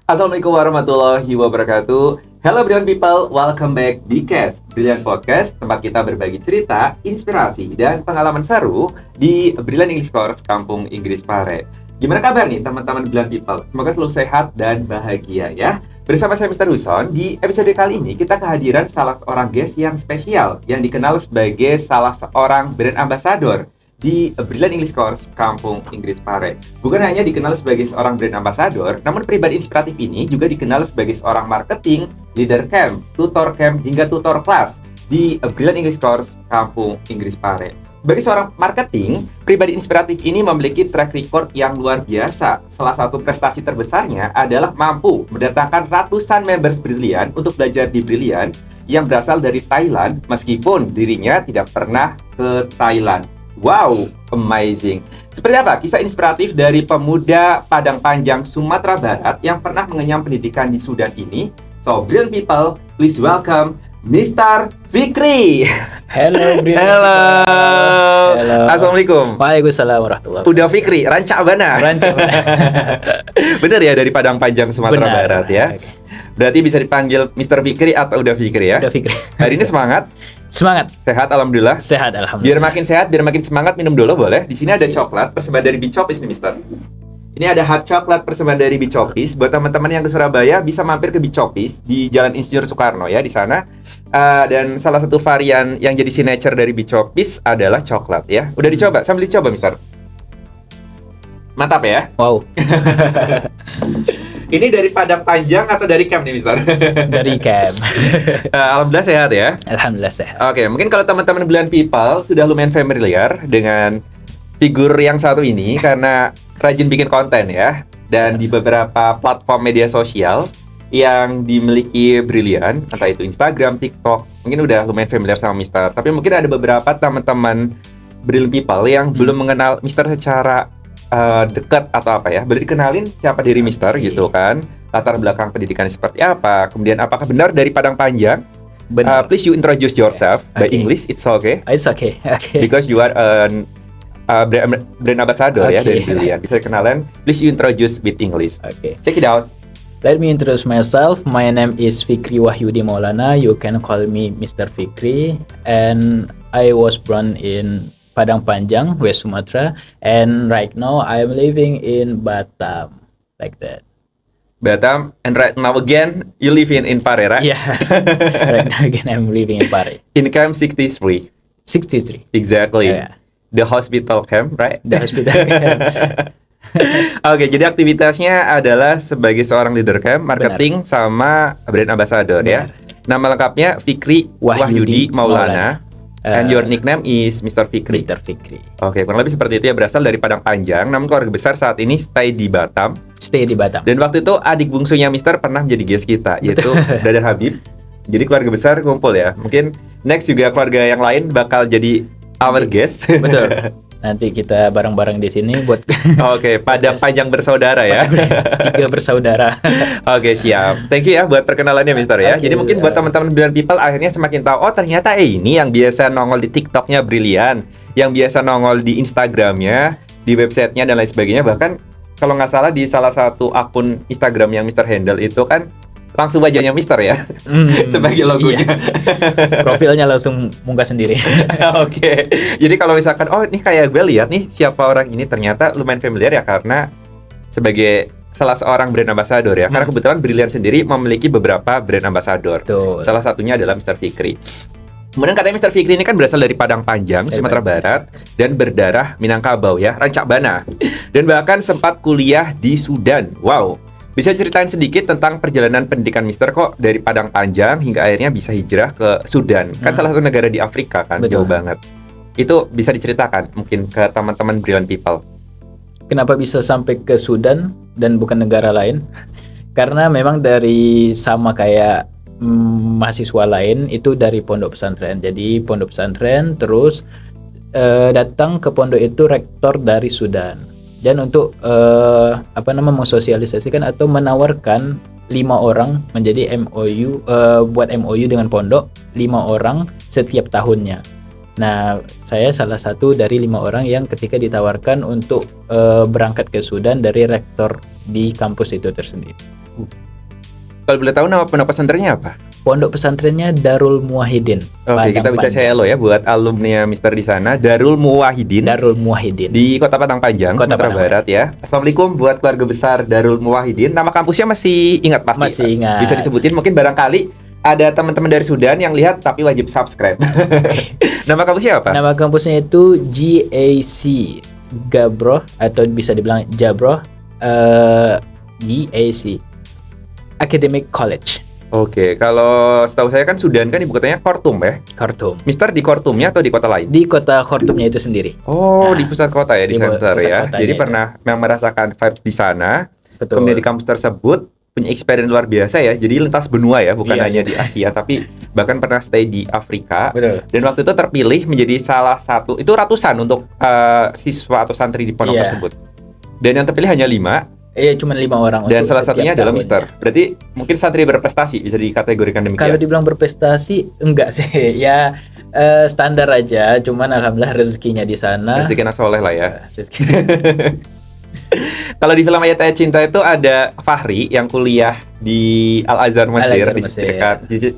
Assalamualaikum warahmatullahi wabarakatuh. Hello Brilliant People, welcome back di Cast Brilliant Podcast, tempat kita berbagi cerita, inspirasi, dan pengalaman seru di Brilliant English Course Kampung Inggris Pare. Gimana kabar nih teman-teman Brilliant People? Semoga selalu sehat dan bahagia ya. Bersama saya Mr. Huson, di episode kali ini kita kehadiran salah seorang guest yang spesial yang dikenal sebagai salah seorang brand ambassador di Brilliant English Course Kampung Inggris Pare. Bukan hanya dikenal sebagai seorang brand ambassador, namun pribadi inspiratif ini juga dikenal sebagai seorang marketing, leader camp, tutor camp, hingga tutor kelas di Brilliant English Course Kampung Inggris Pare. Sebagai seorang marketing, pribadi inspiratif ini memiliki track record yang luar biasa. Salah satu prestasi terbesarnya adalah mampu mendatangkan ratusan members Brilliant untuk belajar di Brilliant yang berasal dari Thailand, meskipun dirinya tidak pernah ke Thailand. Wow, amazing. Seperti apa kisah inspiratif dari pemuda Padang Panjang, Sumatera Barat yang pernah mengenyam pendidikan di Sudan ini? So, Brilliant People, please welcome Mr. Fikri. Halo, Brilliant. Halo. Halo. Assalamualaikum. Waalaikumsalam warahmatullahi Udah Fikri, Rancak Bana. Bener ya, dari Padang Panjang, Sumatera Barat ya. Okay. Berarti bisa dipanggil Mr. Fikri atau Udah Fikri ya? Udah Fikri. Hari ini semangat? Semangat. Sehat, alhamdulillah. Sehat, alhamdulillah. Biar makin sehat, biar makin semangat, minum dulu boleh. Di sini ada coklat persembahan dari Bichopis nih, Mister. Ini ada hot coklat persembahan dari Bichopis. Buat teman-teman yang ke Surabaya bisa mampir ke Bichopis di Jalan Insinyur Soekarno ya, di sana. Dan salah satu varian yang jadi signature dari Bichopis adalah coklat ya. Udah dicoba? Sambil dicoba, Mister. Mantap ya? Wow. Ini dari Padang Panjang atau dari camp nih, Mister? Dari camp. Alhamdulillah sehat ya? Alhamdulillah sehat. Oke, mungkin kalau teman-teman Brilliant People sudah lumayan familiar dengan figur yang satu ini karena rajin bikin konten ya. Dan di beberapa platform media sosial yang dimiliki Brilliant, entah itu Instagram, TikTok, mungkin udah lumayan familiar sama Mister. Tapi mungkin ada beberapa teman-teman Brilliant People yang belum mengenal Mister secara dekat atau apa ya. Boleh dikenalin siapa diri Mister gitu kan, latar belakang pendidikan seperti apa, kemudian apakah benar dari Padang Panjang? Benar. Please you introduce yourself by Okay. English, it's okay It's okay. Okay. because you are brand ambassador ya dari Okay. Brilliant. Bisa kenalan, please you introduce with English. Okay. Check it out. Let me introduce myself. My name is Fikri Wahyudi Maulana. You can call me Mr. Fikri. And I was born in Padang Panjang, West Sumatra. And right now I'm living in Batam. Like that. Batam, and right now again you live in Pare, right? Yeah. Right now again I'm living in Pare. Income 63. 63. Exactly. Yeah. The hospital camp, right? The hospital. Oke, jadi aktivitasnya adalah sebagai seorang leader camp, marketing sama brand ambassador ya. Nama lengkapnya Fikri Wahyudi Maulana. And your nickname is Mr. Fikri. Mr. Fikri. Oke, kurang lebih seperti itu ya, berasal dari Padang Panjang, namun keluarga besar saat ini stay di Batam. Stay di Batam. Dan waktu itu adik bungsunya Mister pernah menjadi guest kita, yaitu Brother Habib. Jadi keluarga besar kumpul ya. Mungkin next juga keluarga yang lain bakal jadi our guest. Betul. Nanti kita bareng-bareng di sini buat Oke, Padang Panjang bersaudara ya. tiga bersaudara. Oke, siap. Thank you ya buat perkenalannya Mister ya. Oke, Jadi mungkin buat teman-teman Brilliant People akhirnya semakin tahu, oh ternyata ini yang biasa nongol di TikToknya Brilliant, yang biasa nongol di Instagramnya, di websitenya dan lain sebagainya. Bahkan kalau nggak salah di salah satu akun Instagram yang Mister handle itu kan langsung wajahnya Mister ya sebagai logonya. Iya. Profilnya langsung muka sendiri. Oke. Jadi kalau misalkan oh ini kayak gue lihat nih siapa orang ini, ternyata lumayan familiar ya karena sebagai salah seorang brand ambassador ya. Karena kebetulan Brilliant sendiri memiliki beberapa brand ambassador. Betul. Salah satunya adalah Mr. Fikri. Kemudian katanya Mr. Fikri ini kan berasal dari Padang Panjang, Sumatera Barat, dan berdarah Minangkabau ya, Rancak Bana. Dan bahkan sempat kuliah di Sudan. Wow. Bisa ceritain sedikit tentang perjalanan pendidikan Mister kok dari Padang Panjang hingga akhirnya bisa hijrah ke Sudan. Kan salah satu negara di Afrika kan, Betul. jauh banget. Itu bisa diceritakan mungkin ke teman-teman Brilliant People. Kenapa bisa sampai ke Sudan dan bukan negara lain? Karena memang dari sama kayak mahasiswa lain itu dari pondok pesantren. Jadi pondok pesantren terus datang ke pondok itu rektor dari Sudan. Dan untuk mensosialisasikan atau menawarkan 5 orang menjadi MOU, buat MOU dengan pondok 5 orang setiap tahunnya. Nah, saya salah satu dari 5 orang yang ketika ditawarkan untuk berangkat ke Sudan dari rektor di kampus itu tersendiri. Kalau boleh tahu nama pondok pesantrennya apa? Pondok pesantrennya Darul Muwahhidin. Oke, kita bisa say hello ya buat alumni Mister di sana. Darul Muwahhidin. Darul Muwahhidin. Di Kota Padang Panjang, Kota Sumatera Padang Barat ya. Assalamualaikum buat keluarga besar Darul Muwahhidin. Nama kampusnya masih ingat pasti? Masih ingat. Bisa disebutin mungkin barangkali ada teman-teman dari Sudan yang lihat tapi wajib subscribe. Nama kampusnya apa? Nama kampusnya itu GAC Gabroh atau bisa dibilang Jabroh GAC Academic College. Oke, kalau setahu saya kan Sudan kan ibu kotanya Khartoum ya. Khartoum. Mister di Khartoumnya atau di kota lain? Di kota Khartoumnya itu sendiri. Oh, Nah, di pusat kota ya, di di center pusat ya. kotanya, Jadi ya. pernah memang merasakan vibes di sana. Betul. Kemudian di kampus tersebut punya experience luar biasa ya. Jadi lintas benua ya, bukan Iya, hanya iya. di Asia, tapi bahkan pernah stay di Afrika. Betul. Dan waktu itu terpilih menjadi salah satu, itu ratusan untuk siswa atau santri di pondok Iya. tersebut. Dan yang terpilih hanya 5, Iya, cuma 5 orang. dan untuk salah setiap satunya adalah tahunnya. Mister. Berarti mungkin santri berprestasi, bisa dikategorikan demikian. Kalau dibilang berprestasi, enggak sih. Ya standar aja. Cuman alhamdulillah rezekinya di sana. Rezeki anak soleh lah ya. Rezeki. Kalau di film Ayat-Ayat Cinta itu ada Fahri yang kuliah di Al-Azhar Mesir, Al-Azhar Mesir.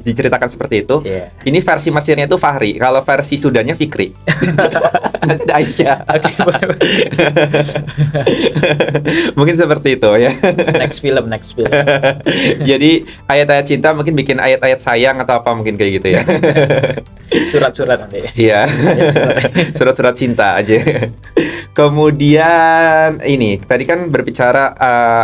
diceritakan seperti itu. Iya. Ini versi Mesirnya itu Fahri, kalau versi Sudannya Fikri. Ada Aisyah. Oke, boleh. Mungkin seperti itu ya. Next film. Jadi ayat-ayat cinta mungkin bikin ayat-ayat sayang atau apa mungkin kayak gitu ya. Surat-surat nanti. Iya. Surat-surat cinta aja. Kemudian ini tadi kan berbicara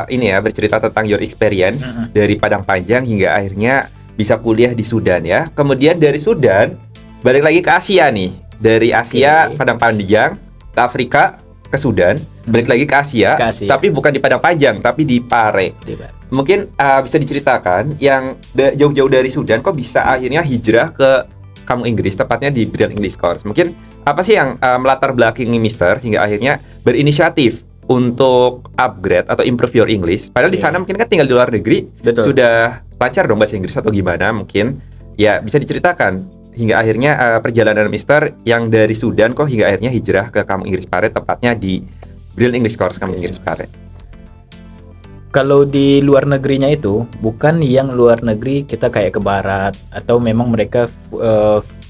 ini ya, bercerita tentang your experience dari Padang Panjang hingga akhirnya bisa kuliah di Sudan ya. Kemudian dari Sudan balik lagi ke Asia nih. Dari Asia, Oke. Padang Panjang, ke Afrika, ke Sudan, balik lagi ke Asia, Ke Asia. tapi bukan di Padang Panjang, tapi di Pare. Mungkin bisa diceritakan yang jauh-jauh dari Sudan kok bisa akhirnya hijrah ke kampung Inggris, tepatnya di Brilliant English Course. Mungkin apa sih yang melatar belakangi Mister hingga akhirnya berinisiatif untuk upgrade atau improve your English? Padahal di Oke. sana mungkin kan tinggal di luar negeri, Betul. sudah lancar dong bahasa Inggris atau gimana mungkin. Ya, bisa diceritakan hingga akhirnya perjalanan Mister yang dari Sudan kok hingga akhirnya hijrah ke kampung Inggris Pare, tepatnya di Brilliant English Course kampung Inggris Pare. Kalau di luar negerinya itu bukan yang luar negeri kita kayak ke barat atau memang mereka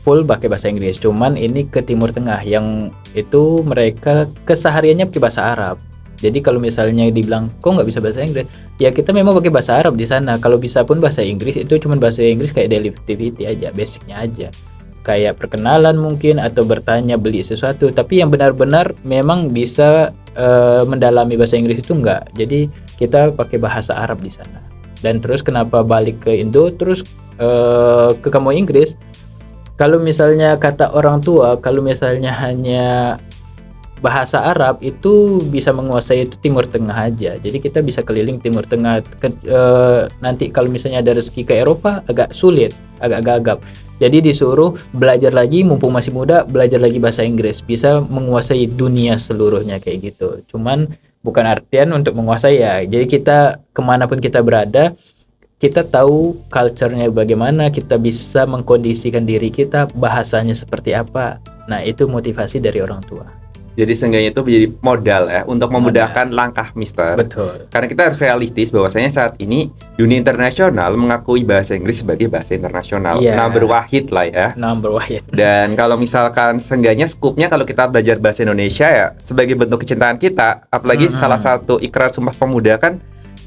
full pakai bahasa Inggris. Cuman ini ke Timur Tengah yang itu mereka kesehariannya pakai bahasa Arab. Jadi kalau misalnya dibilang kok nggak bisa bahasa Inggris, ya kita memang pakai bahasa Arab di sana. Kalau bisa pun bahasa Inggris itu cuman bahasa Inggris kayak daily activity aja, basicnya aja. Kayak perkenalan mungkin atau bertanya beli sesuatu. Tapi yang benar-benar memang bisa mendalami bahasa Inggris itu enggak. Jadi kita pakai bahasa Arab di sana. Dan terus kenapa balik ke Indo terus ke kampung Inggris? Kalau misalnya kata orang tua, kalau misalnya hanya bahasa Arab itu bisa menguasai itu Timur Tengah aja. Jadi kita bisa keliling Timur Tengah. Nanti kalau misalnya ada rezeki ke Eropa agak sulit, agak gagap. Jadi disuruh belajar lagi, mumpung masih muda, belajar lagi bahasa Inggris. Bisa menguasai dunia seluruhnya kayak gitu. Cuman bukan artian untuk menguasai ya. Jadi kita kemanapun kita berada, kita tahu culture-nya bagaimana, kita bisa mengkondisikan diri kita, bahasanya seperti apa. Nah itu motivasi dari orang tua. Jadi seenggaknya itu menjadi modal ya untuk memudahkan langkah Mister. Betul. Karena kita harus realistis bahwasanya saat ini dunia internasional mengakui bahasa Inggris sebagai bahasa internasional. Iya. Number wahid lah ya. Number one. Dan kalau misalkan seenggaknya skupnya kalau kita belajar bahasa Indonesia ya sebagai bentuk kecintaan kita, apalagi salah satu ikrar Sumpah Pemuda kan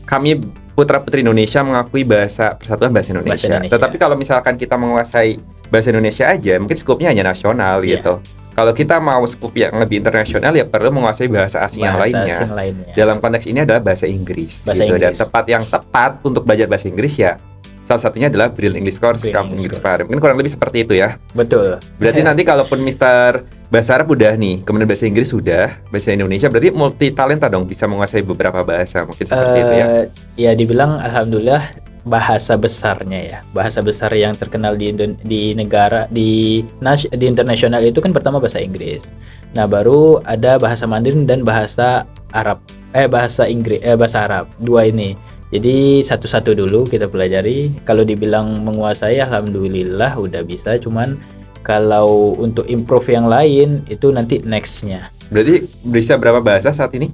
kami putra-putri Indonesia mengakui persatuan bahasa Indonesia. Bahasa Indonesia. Tetapi kalau misalkan kita menguasai bahasa Indonesia aja, mungkin skupnya hanya nasional Iya. gitu. Kalau kita mau skup yang lebih internasional ya perlu menguasai bahasa asing yang Bahasa lainnya. asing lainnya. Dalam konteks ini adalah bahasa Inggris. Bahasa gitu. Dan Inggris. tempat yang tepat untuk belajar bahasa Inggris ya salah satunya adalah Brilliant English Course Brilliant kampung English Inggris Course. Pare. Mungkin kurang lebih seperti itu ya. Betul. Berarti nanti kalaupun Mister bahasa Arab udah nih, kemudian bahasa Inggris sudah, bahasa Indonesia berarti multi talenta dong, bisa menguasai beberapa bahasa mungkin seperti itu ya. Ya dibilang alhamdulillah bahasa besarnya ya, bahasa besar yang terkenal di negara di internasional itu kan pertama bahasa Inggris. Nah baru ada bahasa Mandarin dan bahasa Arab, bahasa Inggris, bahasa Arab, dua ini. Jadi satu-satu dulu kita pelajari. Kalau dibilang menguasai, alhamdulillah udah bisa. Cuman kalau untuk improve yang lain itu nanti nextnya. Berarti bisa berapa bahasa saat ini?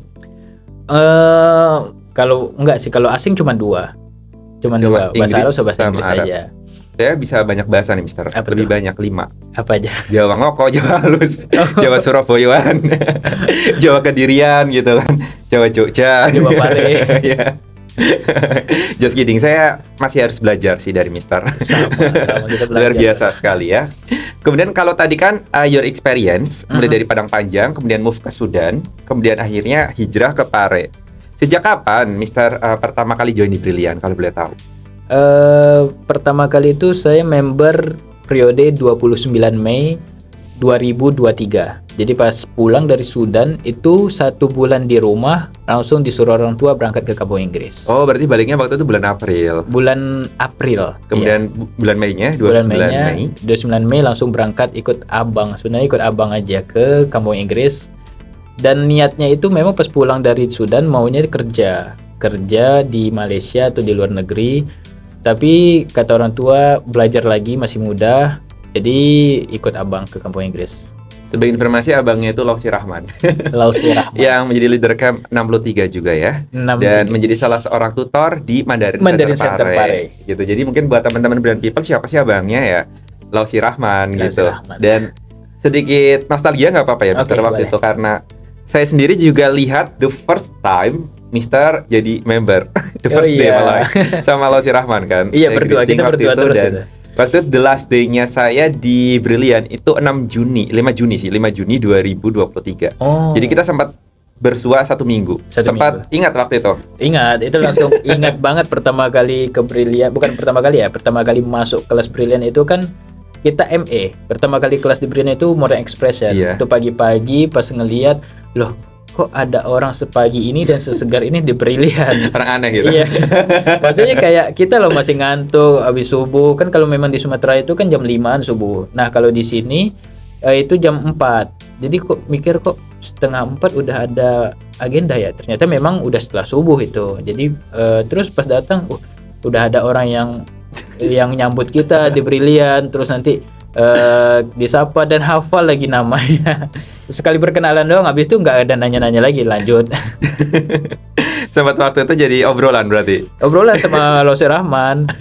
Kalau enggak sih, kalau asing cuma dua. Cuman Cuma 2, bahasa Arab Inggris sama bahasa sama Inggris Arab. saja. Saya bisa banyak bahasa nih, Mister. Apa Lebih tuh? banyak 5. Apa aja? Jawa Ngoko, Jawa Halus, Oh. Jawa Surabayaan, Jawa Kedirian gitu kan, Jawa Jogja, Jawa Pare. Ya. Just kidding, saya masih harus belajar sih dari Mister. Sama kita belajar. Luar biasa sekali ya. Kemudian kalau tadi kan your experience mulai dari Padang Panjang, kemudian move ke Sudan, kemudian akhirnya hijrah ke Pare. Sejak kapan Mister pertama kali join di Brilliant kalau boleh tahu? Pertama kali itu saya member periode 29 Mei 2023. Jadi pas pulang dari Sudan itu 1 bulan di rumah, langsung disuruh orang tua berangkat ke kampung Inggris. Oh, berarti baliknya waktu itu bulan April. Bulan April. Kemudian bulan Mei-nya, 29 bulan Mei-nya, Mei. 29 Mei langsung berangkat ikut abang. Sebenarnya ikut abang aja ke kampung Inggris. Dan niatnya itu memang pas pulang dari Sudan maunya kerja di Malaysia atau di luar negeri. Tapi kata orang tua belajar lagi masih muda, jadi ikut abang ke kampung Inggris. Sebagai informasi, abangnya itu Lausi Rahman. Lausi Rahman. Yang menjadi leader camp 63 juga ya. 63. Dan menjadi salah seorang tutor di Mandarin Center Pare. Gitu. Jadi mungkin buat teman-teman Brilliant People, siapa sih abangnya ya? Lausi Rahman Lausi gitu. Rahman. Dan sedikit nostalgia nggak apa-apa ya, Mister, Oke, waktu boleh. itu karena saya sendiri juga lihat the first time Mister jadi member the Oh, first day iya. malah sama Lausi Rahman kan. Iya, Saya berdua, greeting kita waktu berdua itu, terus dan itu. waktu itu the last day-nya saya di Brilliant itu 5 Juni 2023. Oh. Jadi kita sempat bersua 1 minggu. Satu Sempat ingat waktu itu. Ingat, itu langsung ingat banget pertama kali ke Brilliant, bukan pertama kali ya, pertama kali masuk kelas Brilliant itu kan kita ME. Pertama kali kelas di Brilliant itu Modern Expression. Iya. Itu pagi-pagi pas ngelihat, loh, kok ada orang sepagi ini dan sesegar ini di Brilliant. Orang aneh gitu. Iya. Maksudnya kayak kita loh masih ngantuk habis subuh. Kan kalau memang di Sumatera itu kan jam 5-an subuh. Nah, kalau di sini itu jam 4. Jadi kok mikir kok 3:30 udah ada agenda ya. Ternyata memang udah setelah subuh itu. Jadi terus pas datang udah ada orang yang nyambut kita di Brilliant, terus nanti disapa dan hafal lagi namanya. Sekali berkenalan doang, habis itu nggak ada nanya-nanya lagi, lanjut. Sempat waktu itu jadi obrolan berarti. Obrolan sama Lausi Rahman.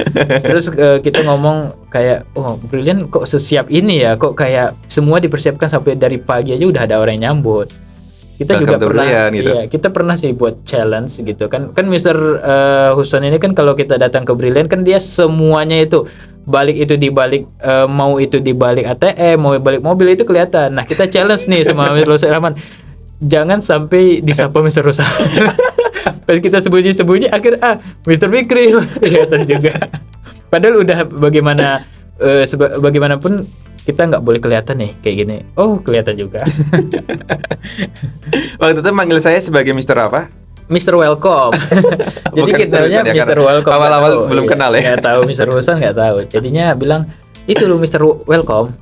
Terus kita ngomong kayak, oh Brilliant kok sesiap ini ya, kok kayak semua dipersiapkan sampai dari pagi aja udah ada orang yang nyambut. Kita Welcome juga to pernah, Brilliant, gitu. iya, kita pernah sih buat challenge gitu kan. Kan Mr. Huson ini kan kalau kita datang ke Brilliant kan dia semuanya itu balik itu di balik mau itu di balik ATM, mau balik mobil itu kelihatan. Nah, kita challenge nih sama Mr. Lausi Rahman. Jangan sampai disapa Mr. Huson. Pas kita sembunyi-sembunyi akhir Mr. Fikri kelihatan juga. Padahal udah bagaimanapun kita nggak boleh kelihatan nih kayak gini. Oh, kelihatan juga. Waktu itu manggil saya sebagai Mister apa? Mr. Welcome. Jadi Bukan kita Mr. Huson ya, Mr. karena Welcome. awal-awal nggak tahu. belum Iya, kenal ya. Nggak tahu Mr. Huson nggak tahu. Jadinya bilang itu lu Mr. Welcome.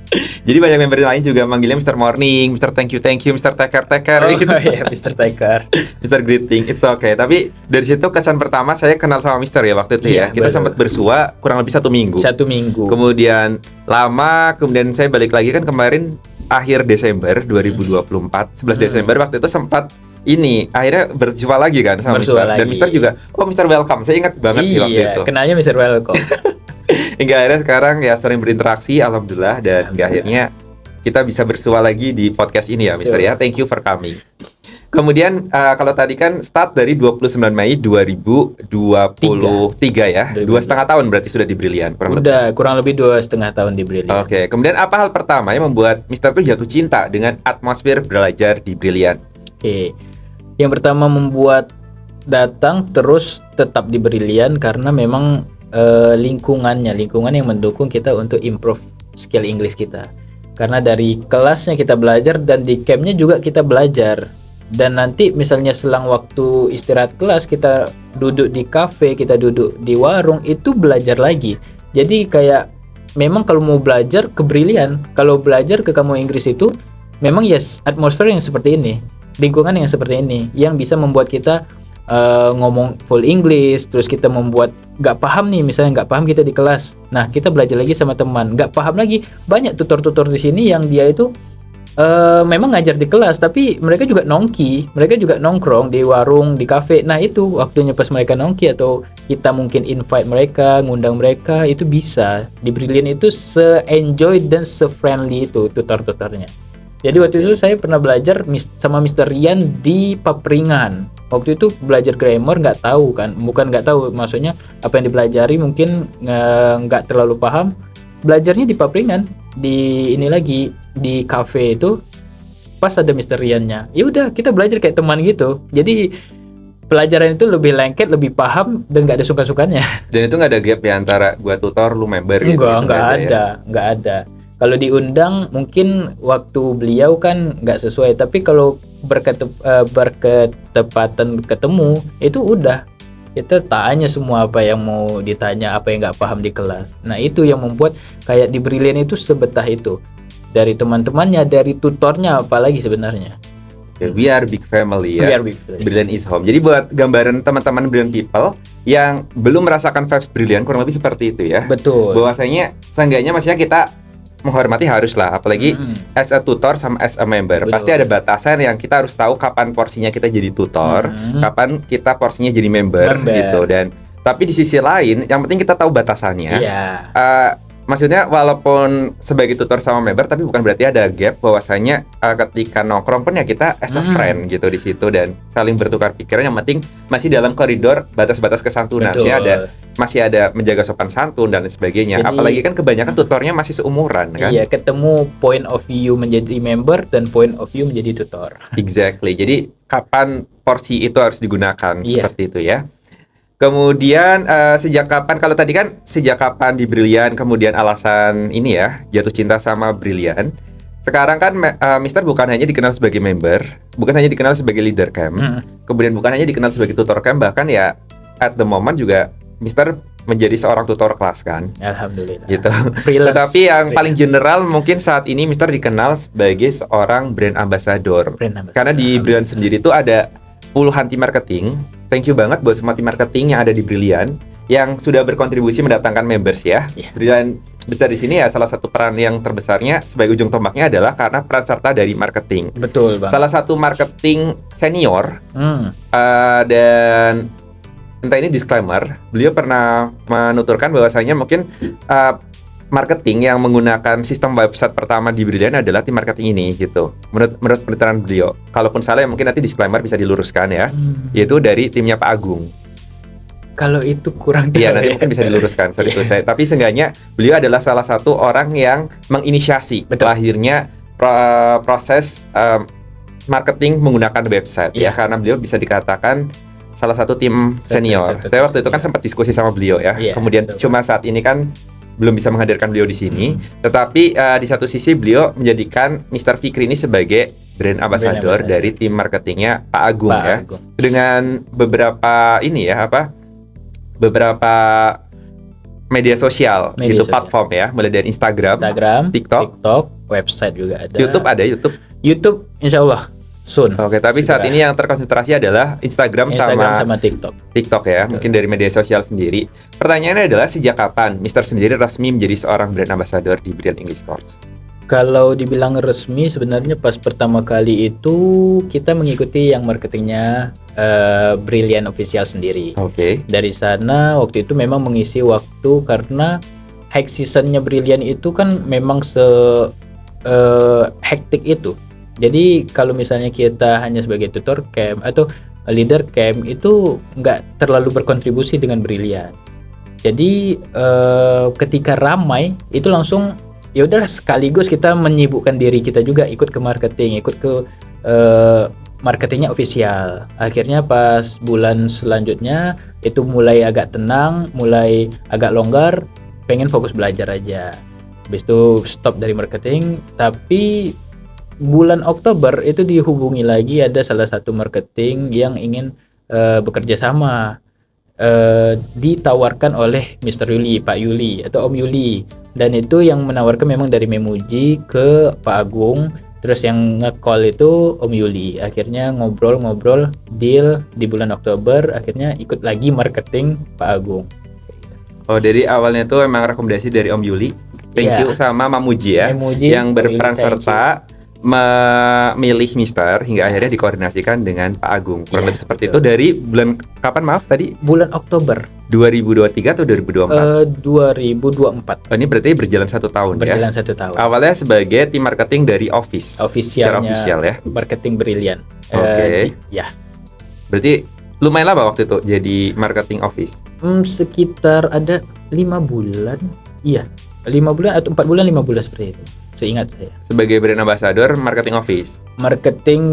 Jadi banyak member lain juga manggilnya Mr. Morning, Mr. Thank you, Mr. Taker, Oh gitu. iya, Mr. Taker. Mr. Greeting, it's okay. Tapi dari situ kesan pertama saya kenal sama Mister ya waktu itu Iya, ya. Kita betul. sempat bersua kurang lebih 1 minggu. 1 minggu. Kemudian lama, kemudian saya balik lagi kan kemarin akhir Desember 2024, 11 Desember waktu itu sempat ini akhirnya berjumpa lagi kan sama Bersua Mister. Dan lagi. Mister juga, oh Mister welcome. Saya ingat banget sih waktu Iya, itu. kenanya Mr. Welcome. Hingga akhirnya sekarang ya sering berinteraksi, alhamdulillah, dan hingga akhirnya kita bisa bersua lagi di podcast ini ya, Mister Betul. ya. Thank you for coming. Kemudian kalau tadi kan start dari 29 Mei 2023 ya. 2,5 tahun berarti sudah di Brilliant. kurang lebih. Udah kurang lebih 2,5 tahun di Brilliant. Oke, kemudian apa hal pertama yang membuat Mister tuh jatuh cinta dengan atmosfer belajar di Brilliant? Oke. Yang pertama membuat datang terus tetap di Brilliant karena memang lingkungan yang mendukung kita untuk improve skill English kita. Karena dari kelasnya kita belajar dan di campnya juga kita belajar. Dan nanti misalnya selang waktu istirahat kelas kita duduk di kafe, kita duduk di warung, itu belajar lagi. Jadi kayak memang kalau mau belajar ke Brilliant, kalau belajar ke kamu Inggris itu memang yes atmosfer yang seperti ini, lingkungan yang seperti ini yang bisa membuat kita ngomong full English. Terus kita membuat nggak paham nih, misalnya nggak paham kita di kelas, nah kita belajar lagi sama teman, nggak paham lagi, banyak tutor-tutor di sini yang dia itu memang ngajar di kelas, tapi mereka juga nongki, mereka juga nongkrong di warung, di kafe. Nah itu waktunya pas mereka nongki atau kita mungkin invite mereka, ngundang mereka, itu bisa. Di Brilliant itu se-enjoy dan se-friendly itu tutor-tutornya. Jadi waktu itu saya pernah belajar sama Mr. Rian di Papringan. Waktu itu belajar grammar nggak tahu kan, bukan nggak tahu, maksudnya apa yang dipelajari mungkin nggak terlalu paham. Belajarnya di Papringan, di ini lagi di cafe itu pas ada Mr. Riannya. Ya udah kita belajar kayak teman gitu. Jadi pelajaran itu lebih lengket, lebih paham dan nggak ada suka-sukanya. Dan itu nggak ada gap ya antara gua tutor, lu member gitu? Nggak ada. Kalau diundang mungkin waktu beliau kan nggak sesuai, tapi kalau berketepatan ketemu itu udah kita tanya semua apa yang mau ditanya, apa yang nggak paham di kelas. Nah itu yang membuat kayak di Brilliant itu sebetah itu, dari teman-temannya, dari tutornya apalagi sebenarnya. We are big family ya. We are big family. Brilliant is home. Jadi buat gambaran teman-teman Brilliant People yang belum merasakan vibes Brilliant, kurang lebih seperti itu ya. Betul. Bahwasanya seenggaknya maksudnya kita menghormati harus lah, apalagi as a tutor sama as a member. Betul. Pasti ada batasan yang kita harus tahu kapan porsinya kita jadi tutor, kapan kita porsinya jadi member. Gitu. Dan tapi di sisi lain, yang penting kita tahu batasannya. Yeah. Maksudnya walaupun sebagai tutor sama member, tapi bukan berarti ada gap bahwasanya ketika nongkrong pun ya kita as a friend gitu di situ dan saling bertukar pikiran. Yang penting masih dalam koridor batas-batas kesantunan. Masih ada menjaga sopan santun dan lain sebagainya. Jadi, apalagi kan kebanyakan tutornya masih seumuran kan. Iya, ketemu point of view menjadi member dan point of view menjadi tutor. Exactly. Jadi kapan porsi itu harus digunakan seperti itu ya. Kemudian sejak kapan, kalau tadi kan sejak kapan di Brilliant, kemudian alasan ini ya, jatuh cinta sama Brilliant. Sekarang kan Mister bukan hanya dikenal sebagai member, bukan hanya dikenal sebagai leader camp, kemudian bukan hanya dikenal sebagai tutor camp, bahkan ya at the moment juga Mister menjadi seorang tutor kelas kan. Alhamdulillah. Gitu. Tetapi yang paling general mungkin saat ini Mister dikenal sebagai seorang brand ambassador. Karena di Brilliant sendiri itu ada puluhan tim marketing. Thank you banget buat semua tim marketing yang ada di Brilliant yang sudah berkontribusi mendatangkan members ya. Brilliant besar di sini ya, salah satu peran yang terbesarnya sebagai ujung tombaknya adalah karena peran serta dari marketing. Betul, Bang. Salah satu marketing senior dan entah ini disclaimer, beliau pernah menuturkan bahwasanya mungkin marketing yang menggunakan sistem website pertama di Brilliant adalah tim marketing ini gitu. Menurut penuturan beliau. Kalaupun salah ya mungkin nanti disclaimer bisa diluruskan ya. Yaitu dari timnya Pak Agung. Kalau itu kurang Iya, nanti mungkin bisa diluruskan. Sorry saya. Tapi seenggaknya beliau adalah salah satu orang yang menginisiasi lahirnya proses marketing menggunakan website ya, karena beliau bisa dikatakan salah satu tim senior. Saya waktu itu kan sempat diskusi sama beliau ya. Kemudian cuma saat ini kan belum bisa menghadirkan beliau di sini, tetapi di satu sisi beliau menjadikan Mr. Fikri ini sebagai brand ambassador dari tim marketingnya Pak Agung ya. Dengan beberapa beberapa media sosial gitu, platform ya, mulai dari Instagram, TikTok, website juga ada. YouTube insya Allah soon. Oke, tapi saat ini yang terkonsentrasi adalah Instagram sama TikTok ya. Mungkin dari media sosial sendiri. Pertanyaannya adalah sejak kapan Mister sendiri resmi menjadi seorang brand ambassador di Brilliant English Course? Kalau dibilang resmi, sebenarnya pas pertama kali itu kita mengikuti yang marketingnya Brilliant Official sendiri. Dari sana waktu itu memang mengisi waktu karena high seasonnya Brilliant itu kan memang hektik itu. Jadi kalau misalnya kita hanya sebagai tutor camp atau leader camp itu nggak terlalu berkontribusi dengan Brilliant. Jadi ketika ramai itu langsung ya udahlah, sekaligus kita menyibukkan diri kita juga ikut ke marketing, ikut ke marketingnya official. Akhirnya pas bulan selanjutnya itu mulai agak tenang, mulai agak longgar, pengen fokus belajar aja. Habis itu stop dari marketing, tapi bulan Oktober itu dihubungi lagi ada salah satu marketing yang ingin bekerja sama, ditawarkan oleh Mr. Yuli, Pak Yuli atau Om Yuli, dan itu yang menawarkan memang dari Memuji ke Pak Agung, terus yang nge-call itu Om Yuli. Akhirnya ngobrol-ngobrol, deal di bulan Oktober, akhirnya ikut lagi marketing Pak Agung. Oh, jadi awalnya itu emang rekomendasi dari Om Yuli. Thank you sama Mamuji ya, Memuji, yang berperan serta memilih Mister hingga akhirnya dikoordinasikan dengan Pak Agung. Kurang Iya, lebih seperti betul. itu dari bulan kapan, maaf tadi? Bulan Oktober 2023 atau 2024? 2024. Oh, ini berarti berjalan 1 tahun ya? Berjalan 1 tahun. Awalnya sebagai tim marketing dari Office. Secara Ofisialnya official ya? Marketing Brilliant. Oke. Ya. Berarti lumayan lama waktu itu jadi marketing Office? Sekitar ada 5 bulan. Iya, 5 bulan atau 4 bulan, 5 bulan seperti itu. Seingat saya. Sebagai brand ambassador marketing Office? Marketing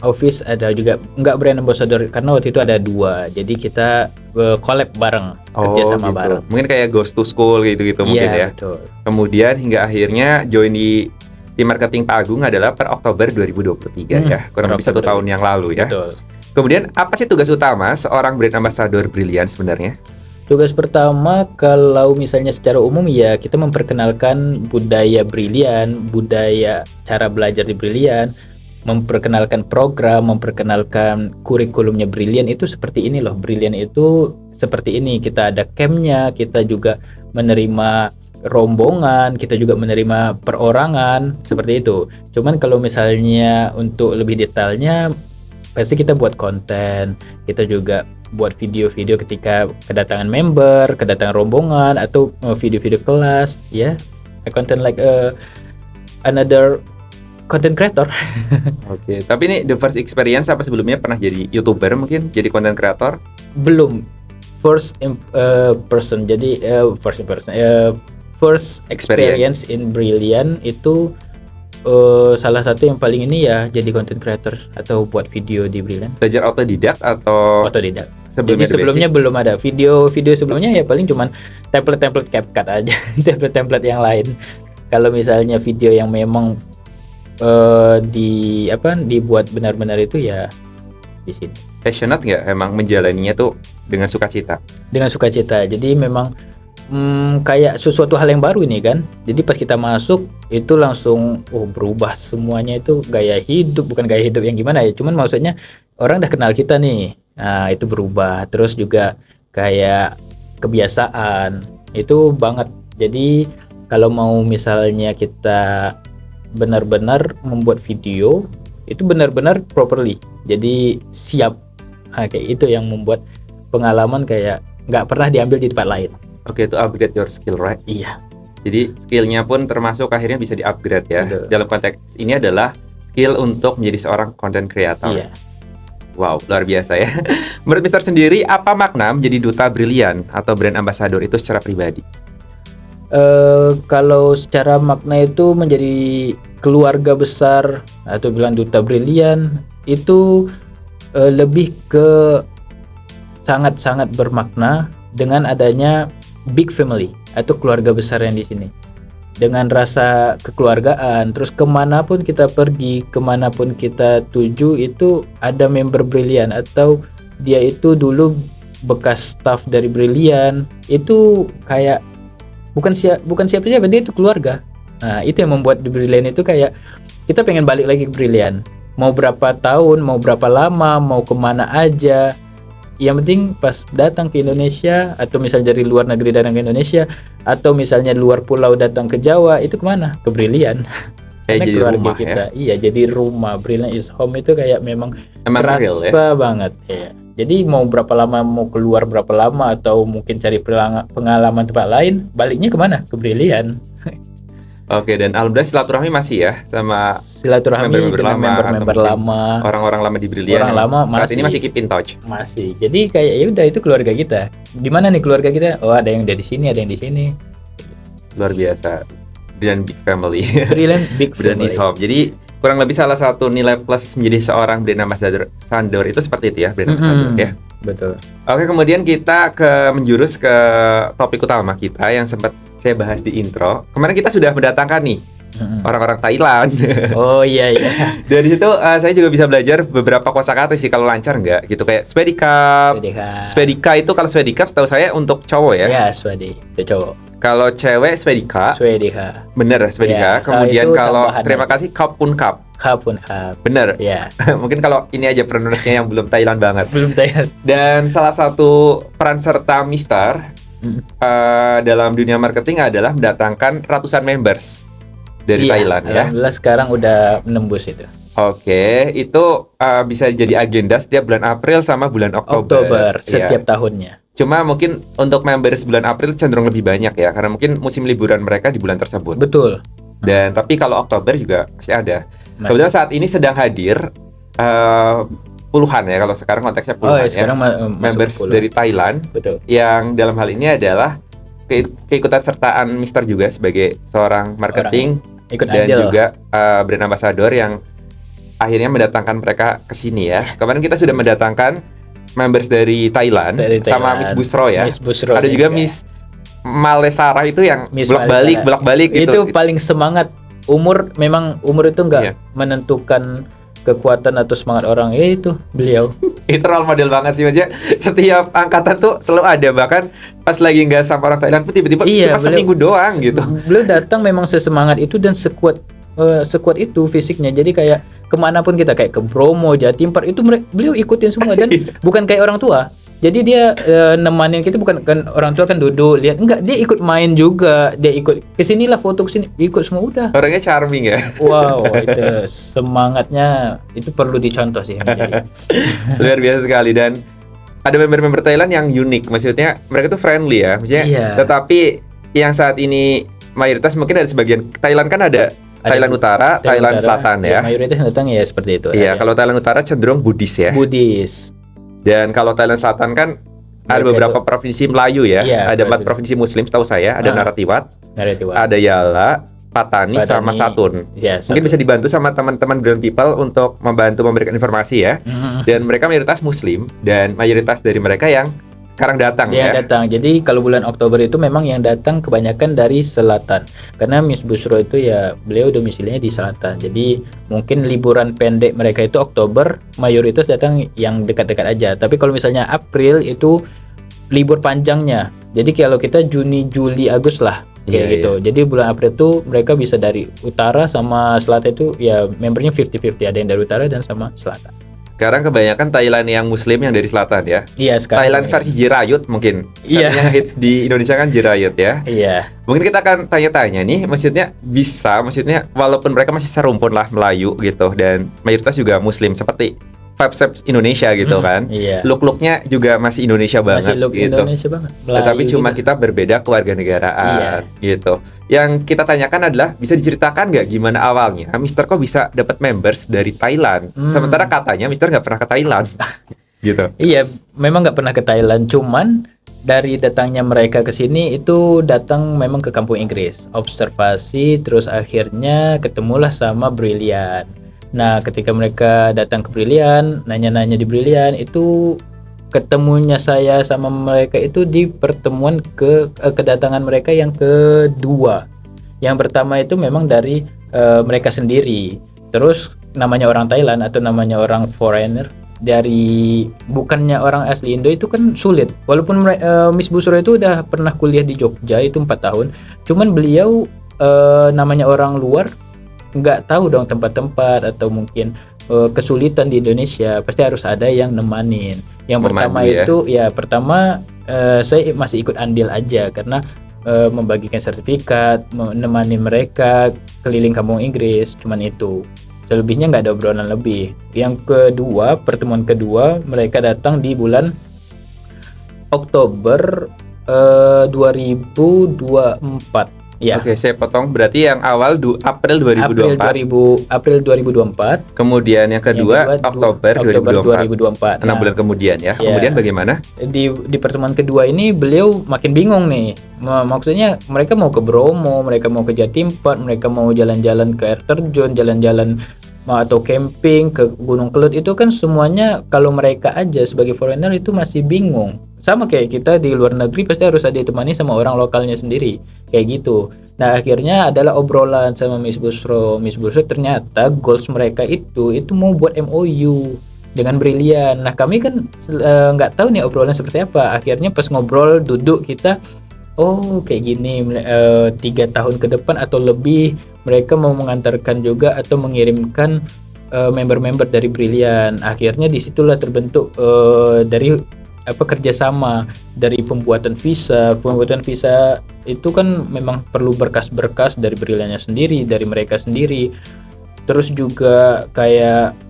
Office ada juga, enggak brand ambassador karena waktu itu ada 2. Jadi kita collab bareng, kerja sama gitu. bareng. Mungkin kayak Ghost to School gitu-gitu mungkin ya. Betul. Kemudian hingga akhirnya join di tim marketing Pak Agung adalah per Oktober 2023 ya. Kurang lebih 1 tahun yang lalu ya. Betul. Kemudian apa sih tugas utama seorang brand ambassador Brilliant sebenarnya? Tugas pertama kalau misalnya secara umum ya kita memperkenalkan budaya Brilliant, budaya cara belajar di Brilliant, memperkenalkan program, memperkenalkan kurikulumnya Brilliant itu seperti ini loh. Brilliant itu seperti ini. Kita ada campnya, kita juga menerima rombongan, kita juga menerima perorangan seperti itu. Cuman kalau misalnya untuk lebih detailnya pasti kita buat konten, kita juga buat video-video ketika kedatangan member, kedatangan rombongan atau video-video kelas ya. Content like another content creator. Oke, tapi ini the first experience apa sebelumnya pernah jadi YouTuber mungkin, jadi content creator? Belum. First person. Jadi first experience in Brilliant itu salah satu yang paling ini ya jadi content creator atau buat video di Brilliant. Belajar autodidak atau Otodidak. sebelumnya Jadi sebelumnya belum ada video sebelumnya ya paling cuman template CapCut aja, template yang lain. Kalau misalnya video yang memang dibuat benar-benar itu ya di sini. passionate nggak emang menjalaninya tuh dengan sukacita? Dengan sukacita. Jadi memang kayak sesuatu hal yang baru ini kan. Jadi pas kita masuk itu langsung berubah semuanya, itu gaya hidup, bukan gaya hidup yang gimana ya, cuman maksudnya orang udah kenal kita nih. Nah, itu berubah. Terus juga kayak kebiasaan itu banget. Jadi kalau mau misalnya kita benar-benar membuat video itu benar-benar properly, jadi siap. Nah, kayak itu yang membuat pengalaman kayak nggak pernah diambil di tempat lain. Oke, itu upgrade your skill, right? Iya. Jadi skillnya pun termasuk akhirnya bisa di-upgrade ya. Betul. Dalam konteks ini adalah skill untuk menjadi seorang content creator. Iya. Wow, luar biasa ya. Menurut Mister sendiri, apa makna menjadi duta Brilliant atau brand ambassador itu secara pribadi? Kalau secara makna itu menjadi keluarga besar atau bilang duta Brilliant itu lebih ke sangat-sangat bermakna dengan adanya big family atau keluarga besar yang di sini. Dengan rasa kekeluargaan, terus kemanapun kita pergi, kemanapun kita tuju itu ada member Brilliant atau dia itu dulu bekas staff dari Brilliant. Itu kayak bukan siapa-siapa, dia itu keluarga. Nah, itu yang membuat di Brilliant itu kayak kita pengen balik lagi ke Brilliant. Mau berapa tahun, mau berapa lama, mau kemana aja. Yang penting pas datang ke Indonesia, atau misalnya dari luar negeri datang ke Indonesia, atau misalnya luar pulau datang ke Jawa, itu kemana? Ke Brilliant. Karena jadi keluarga rumah kita. ya? Iya, jadi rumah. Brilliant is home itu kayak memang Emang real ya? terasa banget. Ya. Jadi mau berapa lama, mau keluar berapa lama, atau mungkin cari pengalaman tempat lain, baliknya kemana? Ke Brilliant. Oke, dan alhamdulillah silaturahmi masih ya sama Silaturahmi member-member dengan lama, member-member atau mungkin lama. orang-orang lama di Brilliant. Orang yang lama saat ini masih. masih keep in touch. Masih. Jadi kayak ya udah, itu keluarga kita. Di mana nih keluarga kita? Oh, ada yang dari sini, ada yang di sini. Luar biasa. Brilliant big family. Brilliant big Brilliant is family. home. Jadi kurang lebih salah satu nilai plus menjadi seorang brand ambassador Sandor itu seperti itu ya, brand ambassador ya. Betul. Oke, kemudian kita menjurus ke topik utama kita yang sempat saya bahas di intro. Kemarin kita sudah mendatangkan nih orang-orang Thailand. Oh iya iya. Dari situ saya juga bisa belajar beberapa kosakata sih kalau lancar nggak gitu, kayak Swedikap. Swedika itu, kalau Swedikap setahu saya untuk cowok ya. Ya, Swedi. Itu cowok. Kalau cewek Swedika. Swedika. Bener, Swedika. Ya, Kemudian itu kalau tambahan terima aja. kasih Kapun Kap. Kapun Kap. Bener. Ya. Mungkin kalau ini aja pronunciation yang belum Thailand banget. Belum tayang. Dan salah satu peran serta Mister dalam dunia marketing adalah mendatangkan ratusan members dari Iya, Thailand ya. alhamdulillah sekarang udah menembus itu. Oke, itu bisa jadi agenda setiap bulan April sama bulan Oktober. Iya. Setiap tahunnya. Cuma mungkin untuk members bulan April cenderung lebih banyak ya, karena mungkin musim liburan mereka di bulan tersebut. Betul. Dan tapi kalau Oktober juga masih ada. Masih. Kebetulan saat ini sedang hadir puluhan ya, kalau sekarang konteksnya Oh puluhan ya, sekarang members masuk 10. dari Thailand. Betul. Yang dalam hal ini adalah keikutan sertaan Mister juga sebagai seorang marketing Ikut dan andil. juga brand ambassador yang akhirnya mendatangkan mereka ke sini ya. Kemarin kita sudah mendatangkan members dari Thailand, sama Miss Busro ya. Miss Busro Ada juga Miss Malesara itu yang Miss bolak-balik gitu. Itu paling semangat. Umur itu enggak menentukan kekuatan atau semangat orang. Itu beliau. Itu role model banget sih, maksudnya setiap angkatan tuh selalu ada, bahkan pas lagi nggak sama orang Thailand pun tiba-tiba cuma seminggu doang gitu. Beliau datang memang sesemangat itu dan sekuat itu fisiknya. Jadi kayak kemanapun kita, kayak ke Bromo, Jatim Park, itu beliau ikutin semua dan bukan kayak orang tua. Jadi dia nemanin kita, bukan kan orang tua kan duduk lihat, enggak, dia ikut main juga, dia ikut kesinilah foto kesini, ikut semua udah. Orangnya charming ya. Wow, itu semangatnya itu perlu dicontoh sih. Luar biasa sekali. Dan ada member-member Thailand yang unik, maksudnya mereka tuh friendly ya, maksudnya. Iya. Tetapi yang saat ini mayoritas mungkin ada sebagian, Thailand kan ada Thailand Utara, Thailand Selatan ya. Mayoritas yang datang ya seperti itu. Iya, kalau Thailand Utara cenderung Buddhis ya. Buddhis. Dan kalau Thailand Selatan kan ada beberapa provinsi Melayu ya. Iya, ada 4 provinsi Muslim setahu saya. Ada Narathiwat, ada Yala, Patani sama Satun. Ya, mungkin bisa dibantu sama teman-teman Brilliant People untuk membantu memberikan informasi ya. Dan mereka mayoritas Muslim dan mayoritas dari mereka yang sekarang datang ya. Datang. Jadi kalau bulan Oktober itu memang yang datang kebanyakan dari selatan. Karena Miss Busro itu ya beliau domisilinya di selatan. Jadi mungkin liburan pendek mereka itu Oktober, mayoritas datang yang dekat-dekat aja. Tapi kalau misalnya April itu libur panjangnya. Jadi kalau kita Juni, Juli, Agustus lah kayak gitu. Jadi bulan April itu mereka bisa dari utara sama selatan itu ya membernya 50-50, ada yang dari utara dan sama selatan. Sekarang kebanyakan Thailand yang Muslim yang dari selatan ya. Iya, sekarang Thailand versi Jirayut mungkin. Iya. Yang hits di Indonesia kan Jirayut ya. Iya. Mungkin kita akan tanya-tanya nih, maksudnya walaupun mereka masih serumpun lah Melayu gitu dan mayoritas juga Muslim seperti vibes Indonesia gitu kan. Iya. Look-looknya juga masih Indonesia banget masih look gitu. Indonesia banget. Tetapi cuma kita berbeda kewarganegaraan gitu. Yang kita tanyakan adalah, bisa diceritakan nggak gimana awalnya Mister kok bisa dapat members dari Thailand? Sementara katanya Mister nggak pernah ke Thailand. Gitu. Iya, memang nggak pernah ke Thailand, cuman dari datangnya mereka ke sini itu datang memang ke kampung Inggris, observasi, terus akhirnya ketemulah sama Brilliant. Nah, ketika mereka datang ke Brilliant, nanya-nanya di Brilliant, itu ketemunya saya sama mereka itu di pertemuan kedatangan mereka yang kedua. Yang pertama itu memang dari mereka sendiri. Terus namanya orang Thailand atau namanya orang foreigner, dari bukannya orang asli Indo itu kan sulit. Walaupun Miss Busro itu udah pernah kuliah di Jogja itu 4 tahun, cuman beliau namanya orang luar nggak tahu dong tempat-tempat atau mungkin kesulitan di Indonesia, pasti harus ada yang nemanin. Yang pertama itu pertama saya masih ikut andil aja karena membagikan sertifikat, menemani mereka keliling kampung Inggris, cuman itu. Selebihnya nggak ada obrolan lebih. Yang kedua, pertemuan kedua mereka datang di bulan Oktober 2024. Ya. Oke, saya potong. Berarti yang awal April 2024. April 2024. Kemudian yang kedua Oktober 2024. 6 bulan kemudian ya. Kemudian bagaimana? Di pertemuan kedua ini beliau makin bingung nih. Maksudnya mereka mau ke Bromo, mereka mau ke Jatim Park, mereka mau jalan-jalan ke air terjun, jalan-jalan atau camping ke Gunung Kelut, itu kan semuanya kalau mereka aja sebagai foreigner itu masih bingung. Sama kayak kita di luar negeri pasti harus ada ditemani sama orang lokalnya sendiri kayak gitu. Nah, akhirnya adalah obrolan sama Miss Busro. Miss Busro ternyata goals mereka itu mau buat MOU dengan Brilliant. Nah, kami kan nggak tahu nih obrolan seperti apa. Akhirnya pas ngobrol duduk kita, oh kayak gini, 3 tahun ke depan atau lebih mereka mau mengantarkan juga atau mengirimkan member-member dari Brilliant. Akhirnya disitulah terbentuk dari kerjasama dari pembuatan visa itu kan memang perlu berkas-berkas dari Brilliantnya sendiri, dari mereka sendiri. Terus juga kayak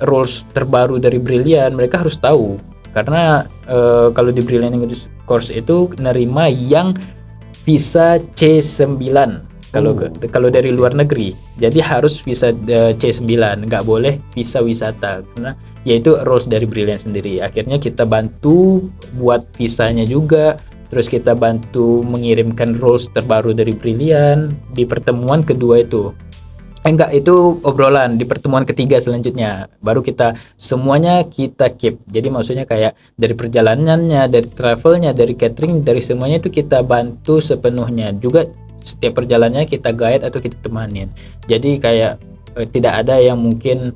rules terbaru dari Brilliant mereka harus tahu, karena kalau di Brilliant English Course itu nerima yang visa C9 kalau dari luar negeri. Jadi harus visa C9, nggak boleh visa wisata, karena yaitu rules dari Brilliant sendiri. Akhirnya kita bantu buat visanya juga, terus kita bantu mengirimkan rules terbaru dari Brilliant di pertemuan kedua itu. Itu obrolan di pertemuan ketiga selanjutnya, baru kita semuanya kita keep. Jadi maksudnya kayak dari perjalanannya, dari travelnya, dari catering, dari semuanya itu kita bantu sepenuhnya. Juga setiap perjalanannya kita guide atau kita temanin. Jadi kayak tidak ada yang mungkin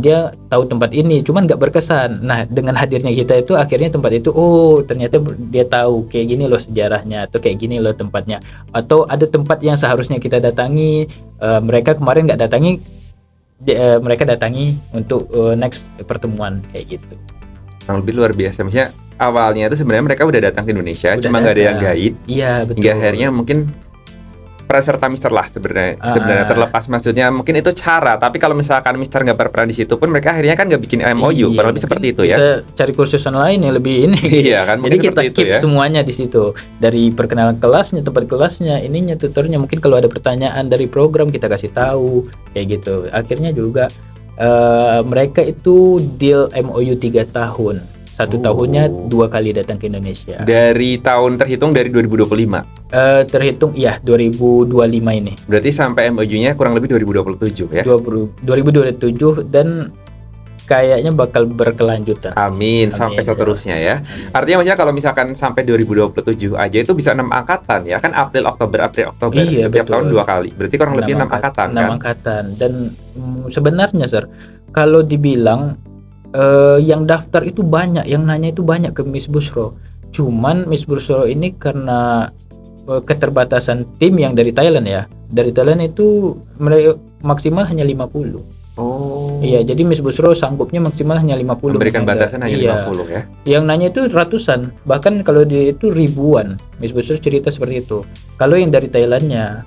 dia tahu tempat ini cuman nggak berkesan. Nah, dengan hadirnya kita itu akhirnya tempat itu ternyata dia tahu kayak gini loh sejarahnya, atau kayak gini loh tempatnya, atau ada tempat yang seharusnya kita datangi mereka kemarin nggak datangi, mereka datangi untuk next pertemuan kayak gitu. Yang lebih luar biasa, maksudnya awalnya itu sebenarnya mereka udah datang ke Indonesia, cuma nggak ada yang guide. Iya, betul. Hingga akhirnya mungkin peserta Mister lah sebenarnya terlepas, maksudnya mungkin itu cara, tapi kalau misalkan Mister nggak berperan di situ pun mereka akhirnya kan nggak bikin MOU, kurang lebih seperti itu ya. Bisa cari kursusan lain yang lebih ini. Iya kan, jadi kita keep ya semuanya di situ, dari perkenalan kelasnya, tempat kelasnya, ininya, tutornya. Mungkin kalau ada pertanyaan dari program kita kasih tahu kayak gitu. Akhirnya juga mereka itu deal MOU 3 tahun. 1 tahunnya 2 kali datang ke Indonesia. Dari tahun terhitung dari 2025? Terhitung iya 2025 ini. Berarti sampai MOU-nya kurang lebih 2027 ya? 2027 dan kayaknya bakal berkelanjutan. Amin, sampai seterusnya ya. Artinya maksudnya kalau misalkan sampai 2027 aja itu bisa 6 angkatan ya kan, April Oktober iya, setiap betul. tahun 2 kali. Berarti kurang lebih 6 angkatan 6 kan? angkatan. Dan sebenarnya Sir, kalau dibilang yang daftar itu banyak, yang nanya itu banyak ke Miss Bushro. Cuman Miss Bushro ini karena keterbatasan tim yang dari Thailand ya. Dari Thailand itu mereka maksimal hanya 50. Iya, jadi Miss Bushro sanggupnya maksimal hanya 50. Memberikan batasan hanya 50 ya. Yang nanya itu ratusan, bahkan kalau dia itu ribuan. Miss Bushro cerita seperti itu. Kalau yang dari Thailandnya,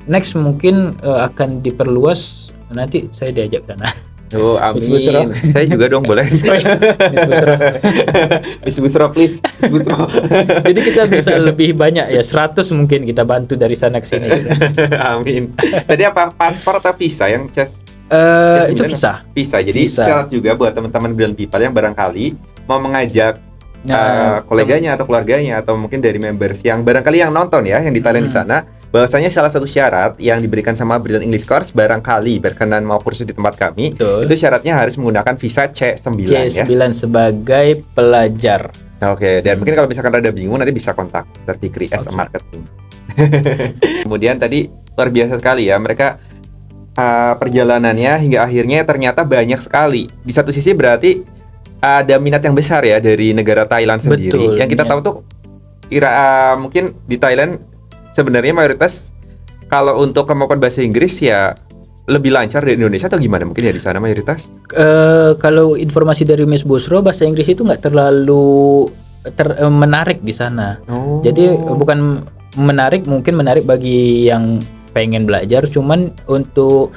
next mungkin akan diperluas, nanti saya diajak sana. Amin. Saya juga dong boleh. Miss Bushro please. Miss Bushro. Jadi kita bisa lebih banyak ya, 100 mungkin kita bantu dari sana ke sini. Amin. Tadi apa, paspor atau visa yang itu visa. Visa. Jadi syarat juga buat teman-teman Brilliant People yang barangkali mau mengajak koleganya atau keluarganya atau mungkin dari members yang barangkali yang nonton ya, yang di Thailand di sana, bahwasanya salah satu syarat yang diberikan sama Brilliant English Course barangkali berkenan mau kursus di tempat kami, itu syaratnya harus menggunakan visa C9 ya. C9 sebagai pelajar. Oke, dan mungkin kalau misalkan rada bingung nanti bisa kontak Mr. Fikri as a marketing. Kemudian tadi luar biasa sekali ya, mereka perjalanannya hingga akhirnya ternyata banyak sekali. Di satu sisi berarti ada minat yang besar ya dari negara Thailand sendiri. Betul, yang kita tahu tuh mungkin di Thailand sebenarnya mayoritas kalau untuk kemampuan bahasa Inggris ya lebih lancar dari Indonesia, atau gimana mungkin ya di sana mayoritas? Kalau informasi dari Miss Bushro, bahasa Inggris itu nggak terlalu menarik di sana. Jadi bukan menarik, mungkin menarik bagi yang pengen belajar, cuman untuk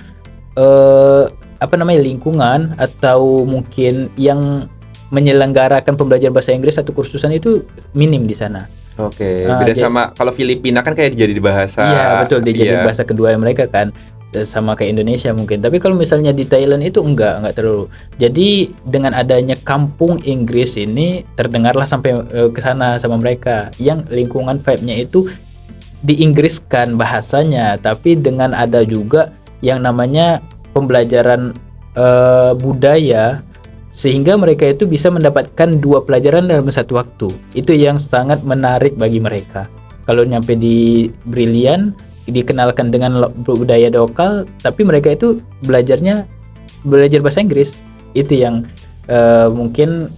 lingkungan atau mungkin yang menyelenggarakan pembelajaran bahasa Inggris atau kursusan itu minim di sana. Oke, beda sama kalau Filipina kan kayak jadi bahasa. Iya betul, dia jadi bahasa kedua mereka kan, sama kayak Indonesia mungkin. Tapi kalau misalnya di Thailand itu enggak terlalu. Jadi dengan adanya kampung Inggris ini terdengarlah sampai ke sana sama mereka, yang lingkungan vibe-nya itu diinggriskan bahasanya, tapi dengan ada juga yang namanya pembelajaran budaya, sehingga mereka itu bisa mendapatkan 2 pelajaran dalam satu waktu. Itu yang sangat menarik bagi mereka. Kalau nyampe di Brilliant, dikenalkan dengan budaya lokal, tapi mereka itu belajar bahasa Inggris. Itu yang mungkin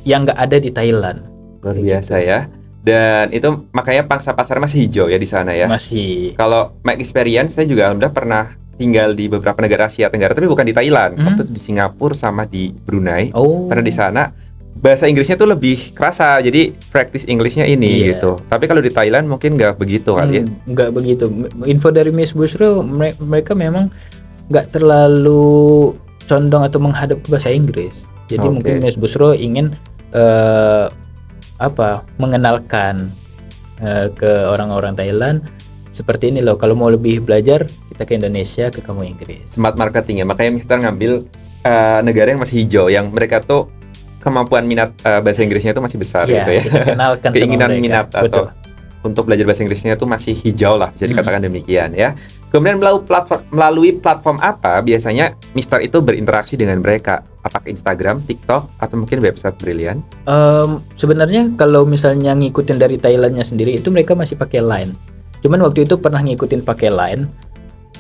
yang nggak ada di Thailand. Luar biasa ya. Dan itu makanya pangsa pasar masih hijau ya di sana ya. Masih. Kalau my experience, saya juga alhamdulillah pernah tinggal di beberapa negara Asia Tenggara, tapi bukan di Thailand. Waktu di Singapura sama di Brunei. Karena di sana bahasa Inggrisnya tuh lebih kerasa, jadi practice Englishnya ini Iya. gitu. Tapi kalau di Thailand mungkin nggak begitu kali ya. Nggak begitu. Info dari Miss Bushro, mereka memang nggak terlalu condong atau menghadap ke bahasa Inggris. Jadi Oke. mungkin Miss Bushro ingin mengenalkan ke orang-orang Thailand seperti ini loh. Kalau mau lebih belajar, kita ke Indonesia, ke kamu Inggris. Smart marketing ya, makanya Mister ngambil negara yang masih hijau, yang mereka tuh kemampuan minat bahasa Inggrisnya itu masih besar Iya, gitu ya. kita kenalkan sama Keinginan mereka. minat Betul. atau untuk belajar bahasa Inggrisnya itu masih hijau lah, bisa dikatakan demikian ya. Kemudian melalui platform apa biasanya Mister itu berinteraksi dengan mereka? Apakah Instagram, TikTok, atau mungkin website Brilliant? Sebenarnya kalau misalnya ngikutin dari Thailandnya sendiri itu mereka masih pakai Line. Cuman waktu itu pernah ngikutin pakai Line,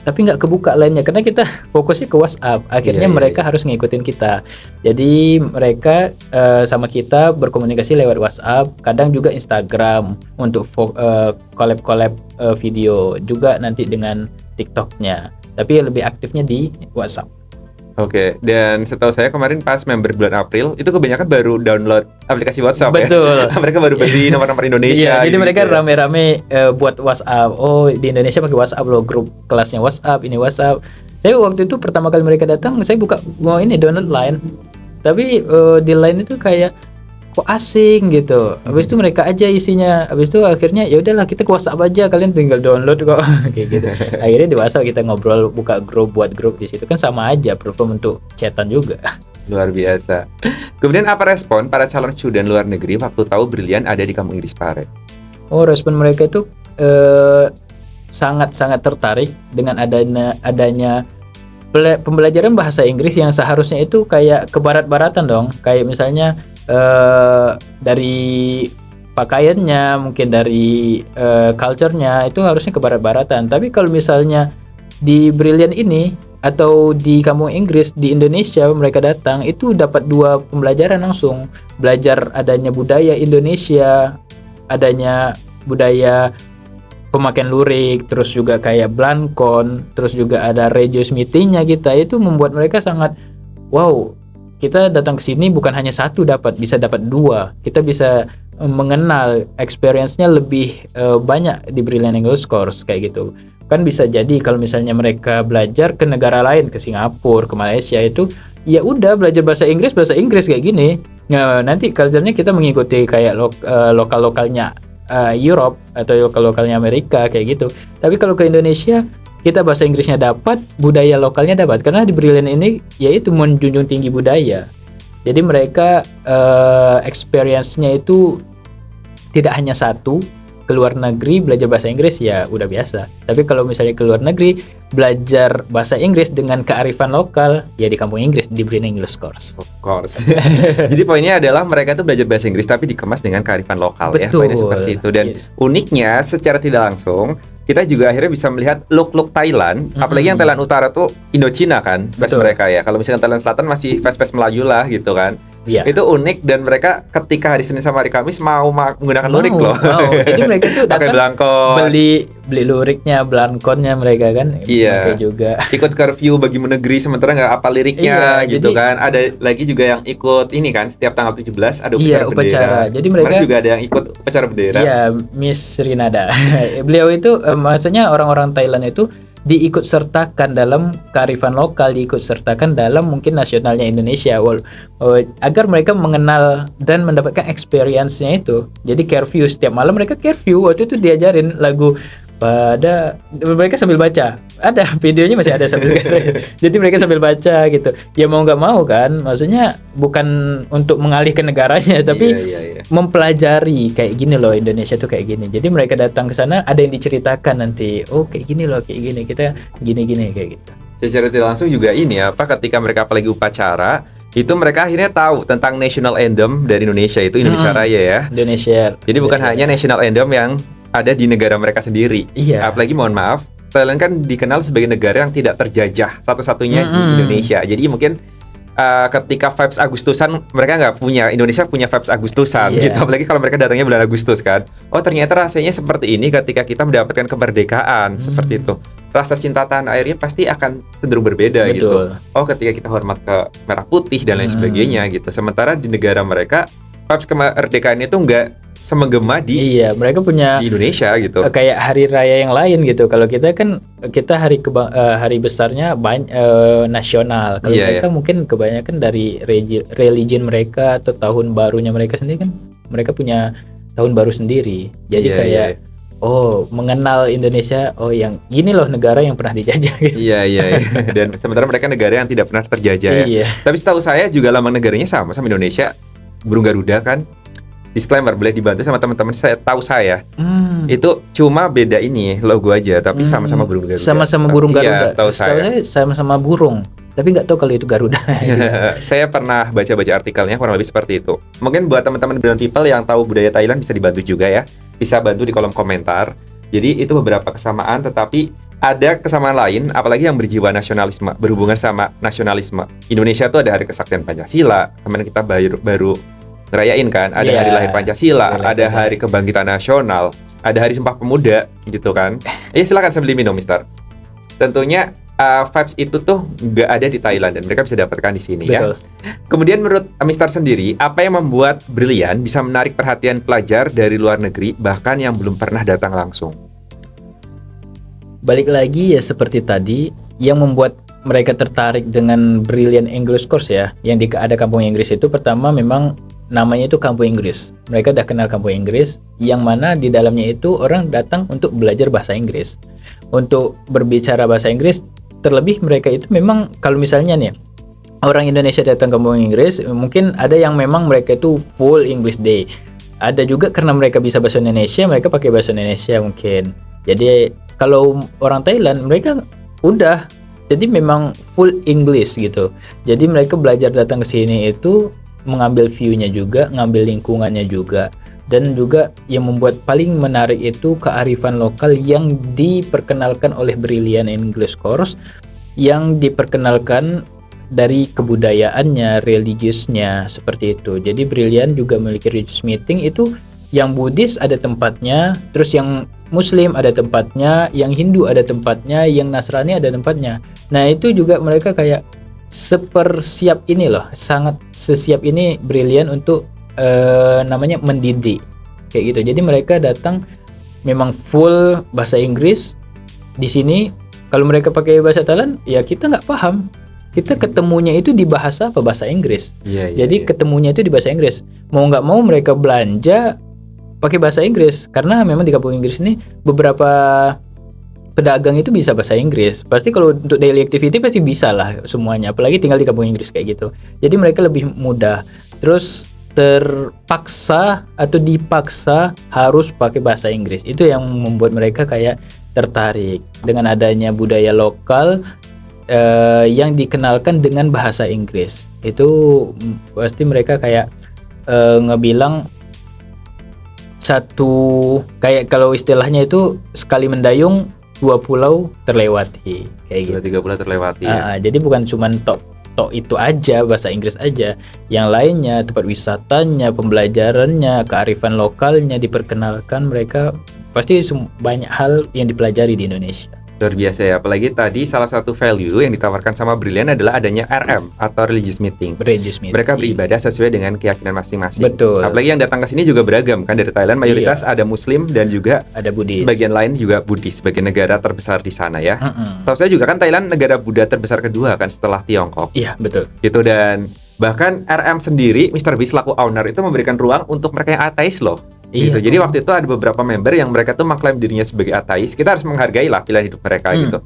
tapi nggak kebuka Line-nya karena kita fokusnya ke WhatsApp. Akhirnya Iya, mereka harus ngikutin kita. Jadi mereka sama kita berkomunikasi lewat WhatsApp, kadang juga Instagram untuk collab-collab video, juga nanti dengan TikTok-nya. Tapi lebih aktifnya di WhatsApp. Oke, dan setahu saya kemarin pas member bulan April itu kebanyakan baru download aplikasi WhatsApp Betul. ya. Mereka baru beli nomor-nomor Indonesia. Iya, jadi gitu mereka ya. rame-rame buat WhatsApp. Oh, di Indonesia pakai WhatsApp loh, grup kelasnya WhatsApp, ini WhatsApp. Saya waktu itu pertama kali mereka datang, saya buka mau ini download Line. Tapi di Line itu kayak kok asing gitu. Habis itu mereka aja isinya. Habis itu akhirnya ya udahlah kita ke WhatsApp aja, kalian tinggal download kok kayak gitu. Akhirnya di WhatsApp kita ngobrol, buka grup, buat grup di situ kan sama aja, perform untuk chatan juga. Luar biasa. Kemudian apa respon para calon student luar negeri waktu tahu Brilliant ada di Kampung Inggris Pare? Oh, respon mereka itu sangat-sangat tertarik dengan adanya pembelajaran bahasa Inggris yang seharusnya itu kayak ke barat-baratan dong. Kayak misalnya dari pakaiannya, mungkin dari culture-nya itu harusnya ke barat-baratan. Tapi kalau misalnya di Brilliant ini atau di Kampung Inggris di Indonesia mereka datang itu dapat 2 pembelajaran langsung. Belajar adanya budaya Indonesia, adanya budaya pemakaian lurik, terus juga kayak blankon, terus juga ada regius meetingnya kita. Itu membuat mereka sangat wow, kita datang ke sini bukan hanya satu bisa dapat 2. Kita bisa mengenal experience-nya lebih banyak di Brilliant English Course kayak gitu. Kan bisa jadi kalau misalnya mereka belajar ke negara lain, ke Singapura, ke Malaysia itu ya udah belajar bahasa Inggris kayak gini. Nah, nanti culture-nya kita mengikuti kayak lokal-lokalnya Europe atau lokal-lokalnya Amerika kayak gitu. Tapi kalau ke Indonesia kita bahasa Inggrisnya dapat, budaya lokalnya dapat. Karena di Brilliant ini yaitu menjunjung tinggi budaya. Jadi mereka experience-nya itu tidak hanya satu, ke luar negeri belajar bahasa Inggris ya udah biasa. Tapi kalau misalnya ke luar negeri belajar bahasa Inggris dengan kearifan lokal ya di Kampung Inggris, di Brilliant English Course. Of course. Jadi poinnya adalah mereka itu belajar bahasa Inggris tapi dikemas dengan kearifan lokal. Betul. Ya. Poinnya seperti itu. Dan uniknya secara tidak langsung kita juga akhirnya bisa melihat look Thailand. Apalagi yang Thailand Utara tuh Indochina kan, base Betul. mereka ya. Kalau misalnya Thailand Selatan masih face Melayu lah gitu kan. Iya. Itu unik dan mereka ketika hari Senin sama hari Kamis mau menggunakan lurik loh. Jadi mereka tuh pakai datang belangkon. beli luriknya, belangkonnya mereka kan. Iya. Pakai juga. Ikut curfew bagi negeri sementara nggak apa liriknya Iya, gitu jadi- kan. Ada lagi juga yang ikut ini kan setiap tanggal 17 ada upacara Iya, bendera. upacara. Jadi mereka- Kemarin juga ada yang ikut upacara bendera. Iya, Miss Rinada. Beliau itu maksudnya orang-orang Thailand itu diikut sertakan dalam kearifan lokal, diikut sertakan dalam mungkin nasionalnya Indonesia agar mereka mengenal dan mendapatkan experience-nya itu. Jadi curfew setiap malam mereka curfew, waktu itu diajarin lagu pada mereka sambil baca. Ada videonya masih ada sambil jadi mereka sambil baca gitu. Ya mau nggak mau kan, maksudnya bukan untuk mengalihkan negaranya tapi Iya. mempelajari kayak gini loh Indonesia tuh kayak gini. Jadi mereka datang ke sana ada yang diceritakan nanti. Oh kayak gini loh, kayak gini kita gini-gini kayak gitu. Secara tidak langsung juga ini apa ketika mereka apalagi upacara itu mereka akhirnya tahu tentang national anthem dari Indonesia itu Indonesia Raya ya. Indonesia. Jadi bukan hanya national anthem yang ada di negara mereka sendiri. Iya. Apalagi mohon maaf, Thailand kan dikenal sebagai negara yang tidak terjajah satu-satunya di Indonesia. Jadi mungkin ketika vibes Agustusan mereka nggak punya, Indonesia punya vibes Agustusan gitu, apalagi kalau mereka datangnya bulan Agustus kan. Oh ternyata rasanya seperti ini ketika kita mendapatkan kemerdekaan, seperti itu. Rasa cinta tanah airnya pasti akan cenderung berbeda. Betul. Gitu. Oh ketika kita hormat ke merah putih dan lain sebagainya gitu. Sementara di negara mereka vibes kemerdekaan itu nggak semenggema di mereka punya di Indonesia gitu. Kayak hari raya yang lain gitu. Kalau kita kan hari besarnya nasional. Kalau mereka mungkin kebanyakan dari religion mereka atau tahun barunya mereka sendiri kan, mereka punya tahun baru sendiri. Jadi mengenal Indonesia, yang ini loh negara yang pernah dijajah gitu. Iya. Dan sementara mereka negara yang tidak pernah terjajah ya. Tapi setahu saya juga lambang negaranya sama Indonesia, burung Garuda kan. Disclaimer, boleh dibantu sama teman-teman saya. Itu cuma beda ini logo aja, tapi sama-sama burung Garuda. Sama-sama burung Garuda. Iya, setahu saya sama-sama burung. Tapi nggak tahu kalau itu Garuda. Saya pernah baca-baca artikelnya kurang lebih seperti itu. Mungkin buat teman-teman Brilliant People yang tahu budaya Thailand bisa dibantu juga ya. Bisa bantu di kolom komentar. Jadi itu beberapa kesamaan, tetapi ada kesamaan lain, apalagi yang berjiwa nasionalisme, berhubungan sama nasionalisme. Indonesia tuh ada Hari Kesaktian Pancasila. Kemarin kita baru ngerayain kan, ada Hari Lahir Pancasila, ada Hari Kebangkitan Nasional, ada Hari Sumpah Pemuda gitu kan. Silakan sambil minum, Mister. Tentunya vibes itu tuh nggak ada di Thailand dan mereka bisa dapatkan di sini. Betul. Ya. Kemudian menurut Mister sendiri, apa yang membuat Brilliant bisa menarik perhatian pelajar dari luar negeri bahkan yang belum pernah datang langsung? Balik lagi ya seperti tadi, yang membuat mereka tertarik dengan Brilliant English Course ya, yang ada kampung Inggris itu pertama memang namanya itu kampung Inggris. Mereka udah kenal kampung Inggris, yang mana di dalamnya itu orang datang untuk belajar bahasa Inggris, untuk berbicara bahasa Inggris. Terlebih mereka itu memang kalau misalnya nih orang Indonesia datang ke kampung Inggris, mungkin ada yang memang mereka itu full English day. Ada juga karena mereka bisa bahasa Indonesia, mereka pakai bahasa Indonesia mungkin. Jadi kalau orang Thailand mereka udah jadi memang full English gitu. Jadi mereka belajar datang ke sini itu mengambil view-nya juga, ngambil lingkungannya juga, dan juga yang membuat paling menarik itu kearifan lokal yang diperkenalkan oleh Brilliant English Course, yang diperkenalkan dari kebudayaannya, religiusnya seperti itu. Jadi Brilliant juga memiliki religious meeting itu, yang Buddhis ada tempatnya, terus yang Muslim ada tempatnya, yang Hindu ada tempatnya, yang Nasrani ada tempatnya. Nah itu juga mereka kayak sepersiap ini loh, sangat sesiap ini Brilliant untuk namanya mendidik kayak gitu. Jadi mereka datang memang full bahasa Inggris di sini. Kalau mereka pakai bahasa Thailand ya kita nggak paham, kita ketemunya itu di bahasa Inggris. Jadi ketemunya itu di bahasa Inggris, mau nggak mau mereka belanja pakai bahasa Inggris, karena memang di kampung Inggris ini beberapa pedagang itu bisa bahasa Inggris. Pasti kalau untuk daily activity pasti bisa lah semuanya, apalagi tinggal di kampung Inggris kayak gitu. Jadi mereka lebih mudah. Terus terpaksa atau dipaksa harus pakai bahasa Inggris. Itu yang membuat mereka kayak tertarik dengan adanya budaya lokal yang dikenalkan dengan bahasa Inggris. Itu pasti mereka kayak ngebilang satu, kayak kalau istilahnya itu sekali mendayung 2 pulau terlewati kayak gitu. 3 pulau terlewati ya. Jadi bukan cuma tok itu aja bahasa Inggris aja, yang lainnya tempat wisatanya, pembelajarannya, kearifan lokalnya diperkenalkan. Mereka pasti banyak hal yang dipelajari di Indonesia. Luar biasa ya, apalagi tadi salah satu value yang ditawarkan sama Brilliant adalah adanya RM atau Religious Meeting. Mereka beribadah sesuai dengan keyakinan masing-masing. Betul. Apalagi yang datang ke sini juga beragam kan, dari Thailand mayoritas ada Muslim dan juga ada Buddhis. Sebagian lain juga Buddhis sebagai negara terbesar di sana ya. Tahu saya juga kan Thailand negara Buddha terbesar kedua kan setelah Tiongkok. Iya, betul. Gitu, dan bahkan RM sendiri, Mr. B selaku owner itu memberikan ruang untuk mereka yang ateis loh. Gitu. Jadi waktu itu ada beberapa member yang mereka tuh mengklaim dirinya sebagai ateis. Kita harus menghargai lah pilihan hidup mereka gitu.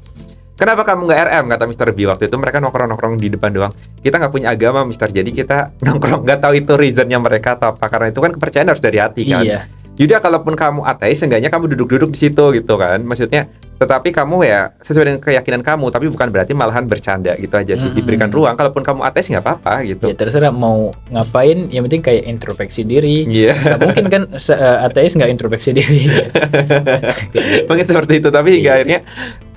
Kenapa kamu nggak RM, kata Mr. B waktu itu. Mereka nongkrong-nongkrong di depan doang. Kita nggak punya agama, Mr. Jadi kita nongkrong, nggak tahu itu reasonnya mereka atau apa. Karena itu kan kepercayaan harus dari hati kan. Jadi kalaupun kamu ateis, seenggaknya kamu duduk-duduk di situ gitu kan. Maksudnya, tetapi kamu ya sesuai dengan keyakinan kamu, tapi bukan berarti malahan bercanda gitu aja sih. Diberikan ruang, kalaupun kamu ateis nggak apa-apa gitu. Ya terserah mau ngapain, yang penting kayak introspeksi diri. Nggak mungkin kan ateis nggak introspeksi diri. Mungkin seperti itu, tapi hingga akhirnya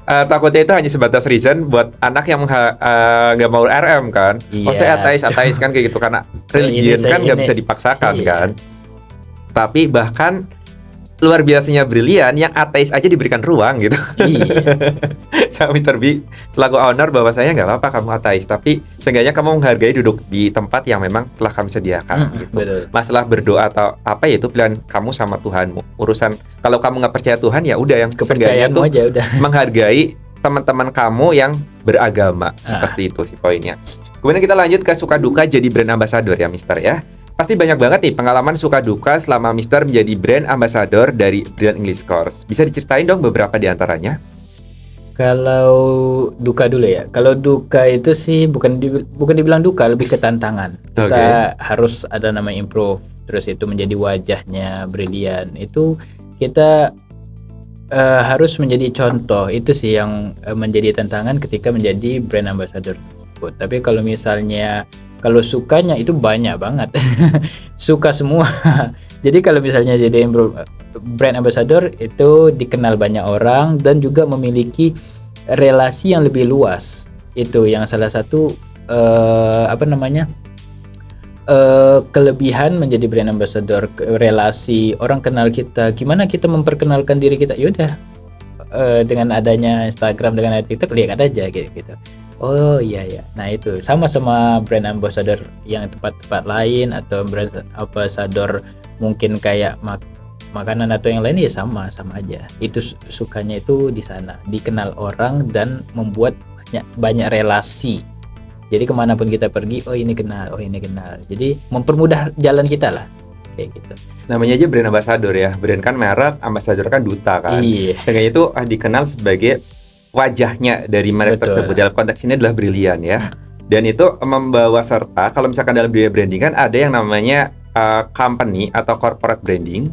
takutnya itu hanya sebatas reason buat anak yang nggak mau RM kan. Iya, Saya ateis kan kayak gitu karena religion kan nggak bisa dipaksakan iya. kan. Tapi bahkan luar biasanya brilian yang ateis aja diberikan ruang gitu. Iya. Sama Mr. B selaku owner bahwasanya nggak apa-apa kamu ateis, tapi seenggaknya kamu menghargai duduk di tempat yang memang telah kami sediakan gitu. Betul. Masalah berdoa atau apa ya itu pilihan kamu sama Tuhanmu. Urusan kalau kamu nggak percaya Tuhan ya udah, yang seenggaknya Kepercayaanmu tuh aja udah. menghargai teman-teman kamu yang beragama. Seperti itu sih poinnya. Kemudian kita lanjut ke suka duka jadi brand ambassador ya Mister ya. Pasti banyak banget nih pengalaman suka duka selama Mister menjadi brand ambassador dari Brilliant English Course. Bisa diceritain dong beberapa di antaranya? Kalau duka dulu ya. Kalau duka itu sih bukan dibilang duka, lebih ke tantangan. Kita harus ada nama improve. Terus itu menjadi wajahnya Brilliant. Itu kita harus menjadi contoh. Itu sih yang menjadi tantangan ketika menjadi brand ambassador tersebut. Tapi kalau misalnya kalau sukanya itu banyak banget. Suka semua. Jadi kalau misalnya jadi brand ambassador itu dikenal banyak orang dan juga memiliki relasi yang lebih luas. Itu yang salah satu kelebihan menjadi brand ambassador. Relasi orang kenal kita, gimana kita memperkenalkan diri kita, yaudah dengan adanya Instagram, dengan ada TikTok, lihat aja gitu. Oh iya ya. Nah itu sama brand ambassador yang tempat-tempat lain atau brand ambassador mungkin kayak makanan atau yang lain ya sama aja. Itu sukanya itu di sana, dikenal orang dan membuat banyak relasi. Jadi kemanapun kita pergi, oh ini kenal. Jadi mempermudah jalan kita lah, kayak gitu. Namanya aja brand ambassador ya. Brand kan merek, ambassador kan duta kan. Iya. Sehingga itu dikenal sebagai wajahnya dari merek tersebut. Dalam konteks ini adalah Brilliant ya. Dan itu membawa serta kalau misalkan dalam dunia branding kan ada yang namanya company atau corporate branding.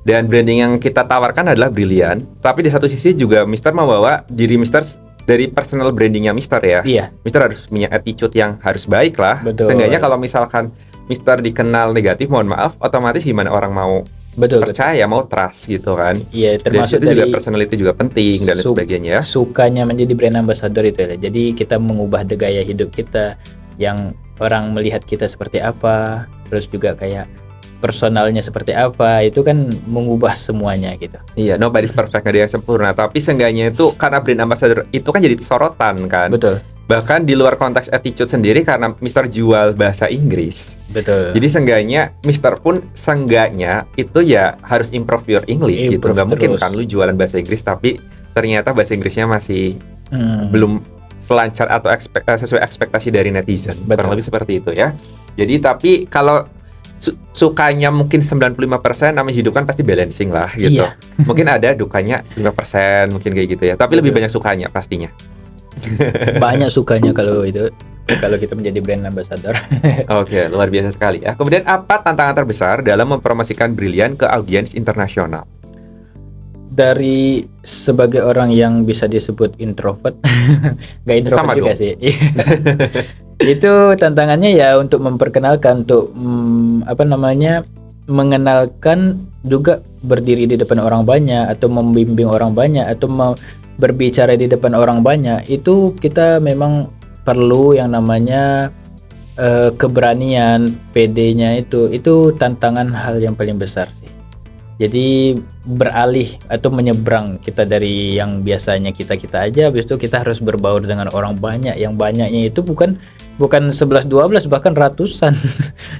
Dan branding yang kita tawarkan adalah Brilliant. Tapi di satu sisi juga Mister membawa diri Mister dari personal brandingnya Mister ya. Iya. Mister harus punya attitude yang harus baik lah. Betul. Seenggaknya kalau misalkan Mister dikenal negatif, mohon maaf, otomatis gimana orang mau percaya, mau trust gitu kan. Iya, termasuk dari juga personality juga penting dan lain sebagainya. Sukanya menjadi brand ambassador itu ya. Jadi kita mengubah gaya hidup kita, yang orang melihat kita seperti apa, terus juga kayak personalnya seperti apa, itu kan mengubah semuanya gitu. Iya, nobody's perfect, gak ada yang sempurna. Tapi seenggaknya itu karena brand ambassador itu kan jadi sorotan kan. Betul. Bahkan di luar konteks attitude sendiri karena Mister jual bahasa Inggris. Betul. Jadi seenggaknya Mister pun seenggaknya itu ya harus improve your English gitu. Gak mungkin kan lu jualan bahasa Inggris tapi ternyata bahasa Inggrisnya masih belum selancar atau sesuai ekspektasi dari netizen. Kurang lebih seperti itu ya. Jadi tapi kalau sukanya mungkin 95%, namanya hidup kan pasti balancing lah gitu. Iya. Mungkin ada dukanya 5%, mungkin kayak gitu ya. Tapi lebih banyak sukanya pastinya. Banyak sukanya kalau kita menjadi brand ambassador. Oke, luar biasa sekali ya. Kemudian apa tantangan terbesar dalam mempromosikan Brilliant ke audiens internasional? Dari sebagai orang yang bisa disebut introvert, nggak introvert sama juga dong. Sih. Itu tantangannya ya untuk memperkenalkan, untuk mengenalkan juga berdiri di depan orang banyak atau membimbing orang banyak atau berbicara di depan orang banyak. Itu kita memang perlu yang namanya keberanian, PD-nya itu tantangan hal yang paling besar sih. Jadi beralih atau menyeberang kita dari yang biasanya kita aja, habis itu kita harus berbaur dengan orang banyak, yang banyaknya itu bukan 11-12 bahkan ratusan.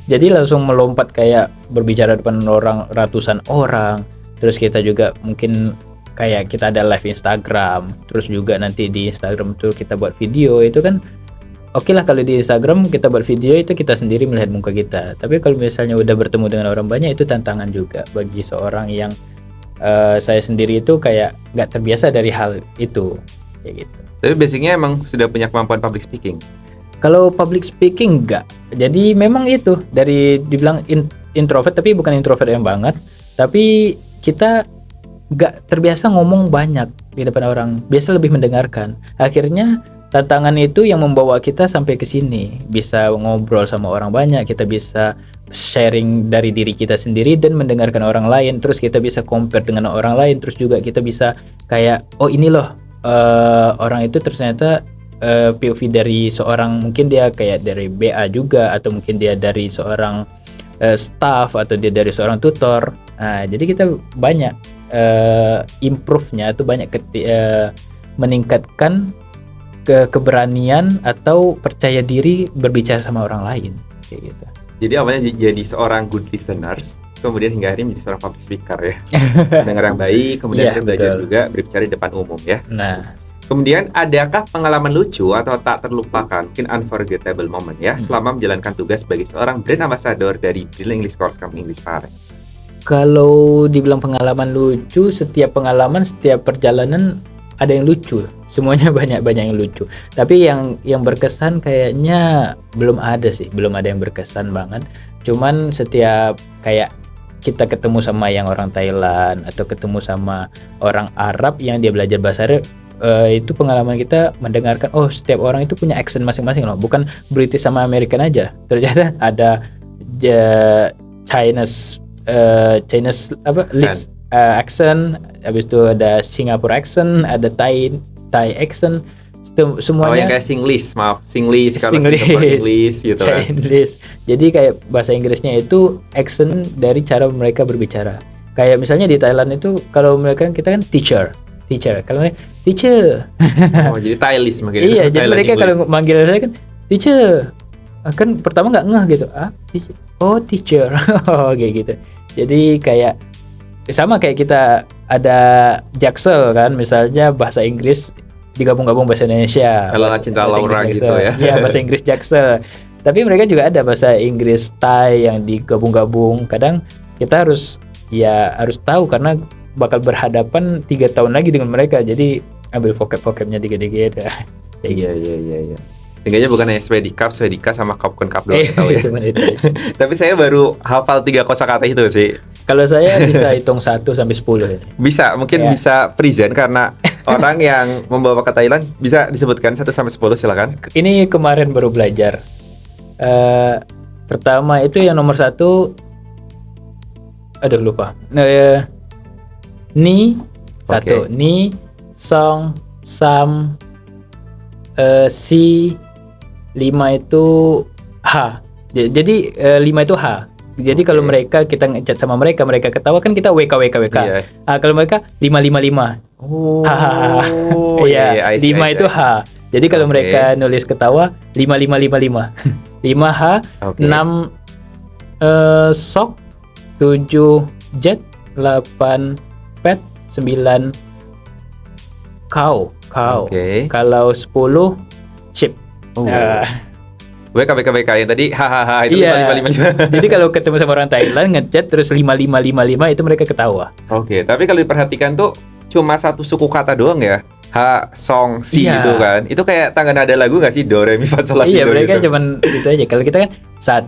Jadi langsung melompat kayak berbicara depan orang, ratusan orang. Terus kita juga mungkin kayak kita ada live Instagram, terus juga nanti di Instagram tuh kita buat video. Itu kan oke lah, kalau di Instagram kita buat video itu kita sendiri melihat muka kita. Tapi kalau misalnya udah bertemu dengan orang banyak, itu tantangan juga bagi seorang yang saya sendiri itu kayak nggak terbiasa dari hal itu, kayak gitu. Tapi basicnya emang sudah punya kemampuan public speaking. Kalau public speaking enggak. Jadi memang itu dari dibilang introvert, tapi bukan introvert yang banget. Tapi kita nggak terbiasa ngomong banyak di depan orang. Biasa lebih mendengarkan. Akhirnya tantangan itu yang membawa kita sampai ke sini. Bisa ngobrol sama orang banyak, kita bisa sharing dari diri kita sendiri dan mendengarkan orang lain. Terus kita bisa compare dengan orang lain. Terus juga kita bisa kayak, oh ini loh orang itu ternyata POV dari seorang, mungkin dia kayak dari BA juga, atau mungkin dia dari seorang staff, atau dia dari seorang tutor. Nah, jadi kita banyak improve-nya itu banyak meningkatkan keberanian atau percaya diri berbicara sama orang lain kayak gitu. Jadi awalnya jadi seorang good listeners, kemudian hingga akhirnya menjadi seorang public speaker ya. Dengar yang baik, kemudian akhirnya belajar juga berbicara di depan umum ya. Nah, kemudian adakah pengalaman lucu atau tak terlupakan, mungkin unforgettable moment ya, selama menjalankan tugas sebagai seorang brand ambassador dari Brilliant English Course Kampung Inggris Pare? Kalau dibilang pengalaman lucu, setiap pengalaman, setiap perjalanan ada yang lucu. Semuanya banyak yang lucu. Tapi yang berkesan kayaknya belum ada yang berkesan banget. Cuman setiap kayak kita ketemu sama yang orang Thailand atau ketemu sama orang Arab yang dia belajar bahasa Arab, itu pengalaman kita mendengarkan, oh setiap orang itu punya accent masing-masing loh, bukan British sama American aja. Ternyata ada Chinese accent, habis itu ada Singapore accent, ada Thai accent, semuanya. Oh, yang kayak Singlish kalau Singapore English gitu kan. English. Jadi kayak bahasa Inggrisnya itu accent dari cara mereka berbicara. Kayak misalnya di Thailand itu kalau mereka, kita kan teacher. Kalau mereka teacher. Oh, jadi Thailand mungkin. Iya, jadi mereka kalau manggil saya kan teacher. Kan pertama nggak ngeh gitu. Teacher. Oh, teacher. Oh, kayak gitu. Jadi kayak sama kayak kita ada Jaksel kan, misalnya bahasa Inggris digabung-gabung bahasa Indonesia. Kalau Cinta Laura gitu ya. Iya, bahasa Inggris Jaksel. Tapi mereka juga ada bahasa Inggris Thai yang digabung-gabung. Kadang kita harus tahu karena bakal berhadapan 3 tahun lagi dengan mereka. Jadi ambil vocab-vocabnya dikit-dikit. Iya. Tinggalnya bukan hanya Swedika sama Kapkun Kap doang tahu ya. Tapi saya baru hafal 3 kosakata itu sih. Kalau saya bisa hitung 1 sampai 10 ya. Bisa, mungkin bisa present karena orang yang membawa ke Thailand bisa disebutkan 1 sampai 10, silakan. Ini kemarin baru belajar. Pertama itu yang nomor 1, aduh lupa. Ni 1, ni, song, sam, si, 5 itu H. Jadi 5 itu H. Jadi kalau mereka, kita ngechat sama mereka ketawa kan kita WK. Yeah. Kalau mereka 555. Oh. Iya, 5 itu H. Jadi kalau mereka nulis ketawa 5555. 5 H, 6 sok, 7 jet, 8 pet, 9 kau. Kalau 10 chip. WK yang tadi hahaha itu 5555. Jadi kalau ketemu sama orang Thailand ngechat terus 5555 itu mereka ketawa. Oke, tapi kalau diperhatikan tuh cuma 1 suku kata doang ya. Ha, song, si gitu kan. Itu kayak tangga nada lagu gak sih? Do, re, mi, fa, sol, la, si, do mereka gitu. cuman gitu aja. Kalau kita kan 1,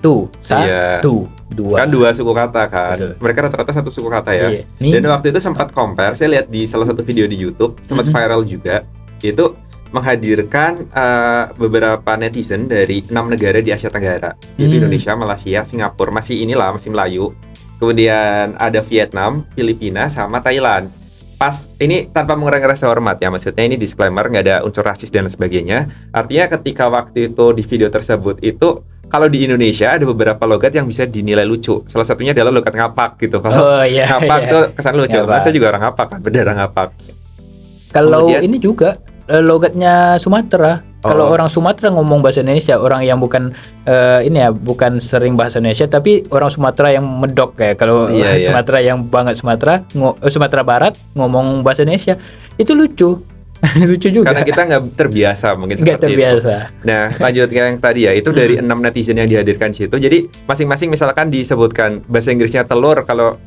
2. Kan 2 suku kata kan. Betul. Mereka rata-rata 1 suku kata ya. Iya. Dan waktu itu sempat compare, saya lihat di salah satu video di YouTube, sempat viral juga. Itu menghadirkan beberapa netizen dari 6 negara di Asia Tenggara, yaitu Indonesia, Malaysia, Singapura, masih Melayu. Kemudian ada Vietnam, Filipina, sama Thailand. Pas ini tanpa mengurangi rasa hormat ya, maksudnya ini disclaimer, nggak ada unsur rasis dan sebagainya. Artinya ketika waktu itu di video tersebut itu, kalau di Indonesia ada beberapa logat yang bisa dinilai lucu. Salah satunya adalah logat ngapak gitu. Kalau ngapak tuh kesan lucu. Saya juga orang ngapak kan, berdarah ngapak. Kalau ini juga logatnya Sumatera. Kalau orang Sumatera ngomong bahasa Indonesia, orang yang bukan bukan sering bahasa Indonesia, tapi orang Sumatera yang medok ya. Kalau Sumatera yang banget Sumatera Barat ngomong bahasa Indonesia itu lucu. Lucu juga. Karena kita nggak terbiasa mungkin seperti terbiasa. Itu. Nah, lanjut ke yang tadi ya, itu dari 6 netizen yang dihadirkan di situ. Jadi masing-masing misalkan disebutkan bahasa Inggrisnya telur, kalau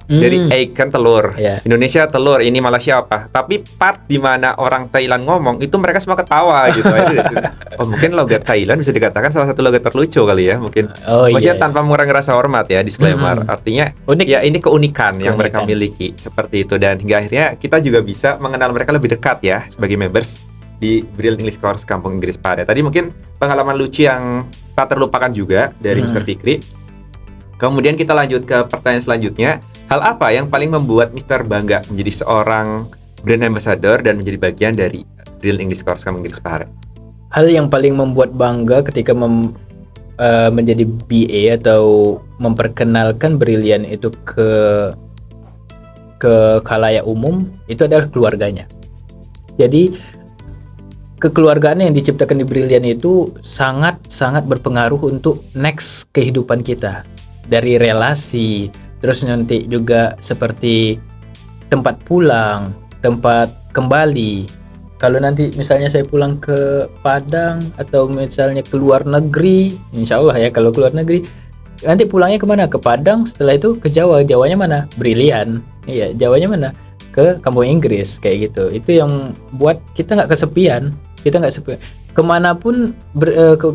dari egg kan telur, Indonesia telur, ini Malaysia apa. Tapi part di mana orang Thailand ngomong itu mereka semua ketawa gitu. Mungkin logat Thailand bisa dikatakan salah satu logat terlucu kali ya, mungkin. Maksudnya tanpa mengurangi rasa hormat ya, disclaimer. Artinya unik. Ya ini keunikan yang mereka miliki seperti itu, dan hingga akhirnya kita juga bisa mengenal mereka lebih dekat ya sebagai members di Brilliant English Course Kampung Inggris Pare. Tadi mungkin pengalaman lucu yang tak terlupakan juga dari Mr. Fikri. Kemudian kita lanjut ke pertanyaan selanjutnya. Hal apa yang paling membuat Mr. bangga menjadi seorang brand ambassador dan menjadi bagian dari Brilliant English Course Kampung Inggris Parek? Hal yang paling membuat bangga ketika menjadi BA atau memperkenalkan Brilliant itu ke khalayak umum itu adalah keluarganya. Jadi kekeluargaan yang diciptakan di Brilliant itu sangat berpengaruh untuk next kehidupan kita, dari relasi, terus nanti juga seperti tempat pulang, tempat kembali. Kalau nanti misalnya saya pulang ke Padang atau misalnya ke luar negeri, insya Allah ya, kalau keluar negeri nanti pulangnya kemana? Ke Padang, setelah itu ke Jawa. Jawanya mana? Brilliant. Iya, Jawanya mana? Ke Kampung Inggris, kayak gitu. Itu yang buat kita nggak kesepian. Kemanapun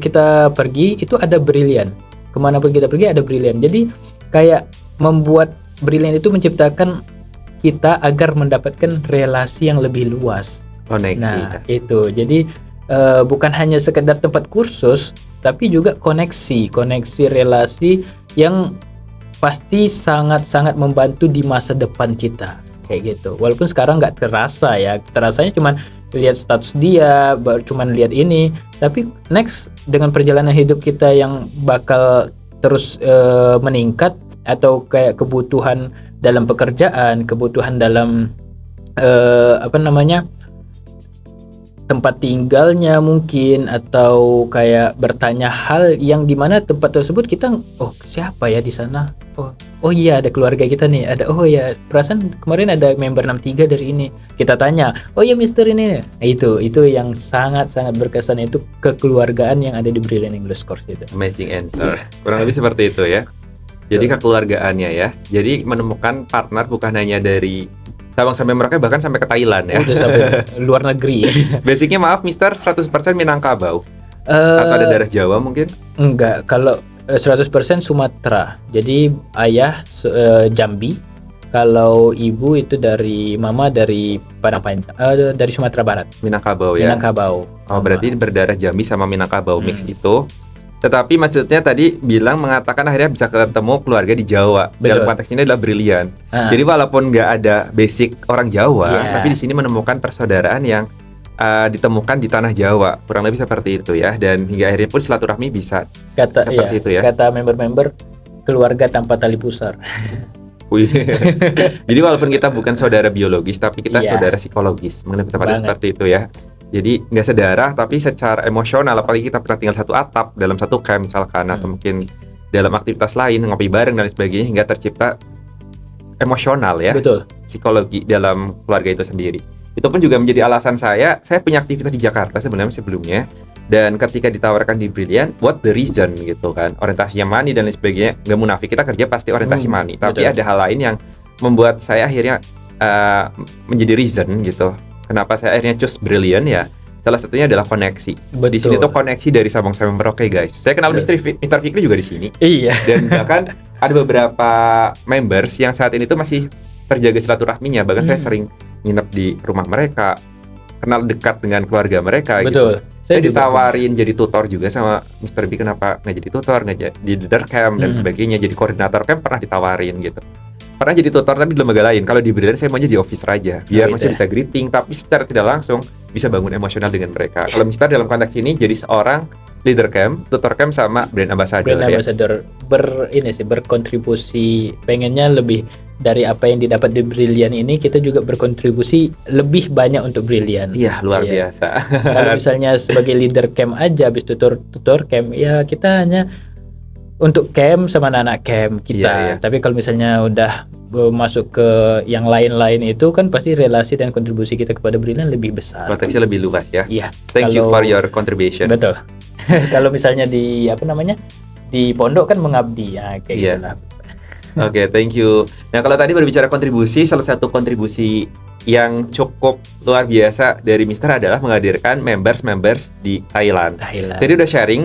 kita pergi itu ada Brilliant. Kemanapun kita pergi ada Brilliant. Jadi kayak membuat Brilliant itu menciptakan kita agar mendapatkan relasi yang lebih luas. Koneksi. Nah, itu. Jadi bukan hanya sekedar tempat kursus, tapi juga koneksi relasi yang pasti sangat membantu di masa depan kita, kayak gitu. Walaupun sekarang nggak terasa ya, terasanya cuman lihat status dia, cuman lihat ini. Tapi next dengan perjalanan hidup kita yang bakal terus meningkat, atau kayak kebutuhan dalam pekerjaan, kebutuhan dalam tempat tinggalnya mungkin, atau kayak bertanya hal yang dimana tempat tersebut kita siapa ya di sana, oh iya ada keluarga kita nih, ada ya perasaan kemarin ada member 63 dari ini, kita tanya oh iya mister ini. Nah, itu yang sangat berkesan, itu kekeluargaan yang ada di Brilliant English Course itu. Amazing answer. Kurang lebih seperti itu ya. Jadi kekeluargaannya ya. Jadi menemukan partner bukan hanya dari Sabang sampai Merauke, bahkan sampai ke Thailand ya. Udah sampai luar negeri. Basicnya maaf Mister 100% Minangkabau. Atau ada darah Jawa mungkin? Enggak, kalau 100% Sumatera. Jadi ayah Jambi, kalau ibu itu mama dari Padang Panjang, dari Sumatera Barat. Minangkabau ya. Minangkabau. Berarti berdarah Jambi sama Minangkabau mix itu. Tetapi maksudnya tadi mengatakan akhirnya bisa ketemu keluarga di Jawa. Betul. Dalam konteks ini adalah Brilliant. Jadi walaupun nggak ada basic orang Jawa, tapi di sini menemukan persaudaraan yang ditemukan di tanah Jawa. Kurang lebih seperti itu ya. Dan hingga akhirnya pun silaturahmi bisa seperti itu ya. Kata member-member, keluarga tanpa tali pusar. Jadi walaupun kita bukan saudara biologis, tapi kita saudara psikologis. Mengenai tepatnya seperti itu ya. Jadi nggak sedarah, tapi secara emosional, apalagi kita pernah tinggal satu atap dalam satu camp misalkan, atau mungkin dalam aktivitas lain, ngopi bareng dan lain sebagainya, hingga tercipta emosional ya. Betul. Psikologi dalam keluarga itu sendiri. Itu pun juga menjadi alasan saya punya aktivitas di Jakarta sebenarnya sebelumnya, dan ketika ditawarkan di Brilliant, what the reason gitu kan, orientasinya money dan lain sebagainya, nggak munafik, kita kerja pasti orientasi money, tapi ada hal lain yang membuat saya akhirnya menjadi reason gitu. Kenapa saya akhirnya choose Brilliant ya? Salah satunya adalah koneksi. Di sini tuh koneksi dari Sabang sampai Merauke guys. Saya kenal Mr. Fikri juga di sini. Iya. Dan bahkan ada beberapa members yang saat ini tuh masih terjaga silaturahminya. Bahkan saya sering nginep di rumah mereka, kenal dekat dengan keluarga mereka. Betul. Gitu. Saya ditawarin jadi tutor juga sama Mr. B. Kenapa nggak jadi tutor, nggak jadi leader camp dan sebagainya. Jadi koordinator camp pernah ditawarin gitu. Pernah jadi tutor tapi di lembaga lain. Kalau di Brilliant saya maunya di office aja, biar masih bisa greeting, tapi secara tidak langsung bisa bangun emosional dengan mereka. Kalau Mister dalam konteks ini jadi seorang leader camp, tutor camp, sama brand ambassador. Brand ambassador berkontribusi, pengennya lebih dari apa yang didapat di Brilliant ini, kita juga berkontribusi lebih banyak untuk Brilliant. Iya, luar biasa. Kalau misalnya sebagai leader camp aja, habis tutor camp, ya kita hanya untuk camp sama anak camp kita. Tapi kalau misalnya udah masuk ke yang lain-lain itu kan pasti relasi dan kontribusi kita kepada Brilliant lebih besar. Konteksnya lebih luas ya. Iya. Thank you for your contribution. Betul. Kalau misalnya di di pondok kan mengabdi ya, kayak gitu lah. Oke, thank you. Nah, kalau tadi berbicara kontribusi, salah satu kontribusi yang cukup luar biasa dari Mister adalah menghadirkan members di Thailand. Jadi udah sharing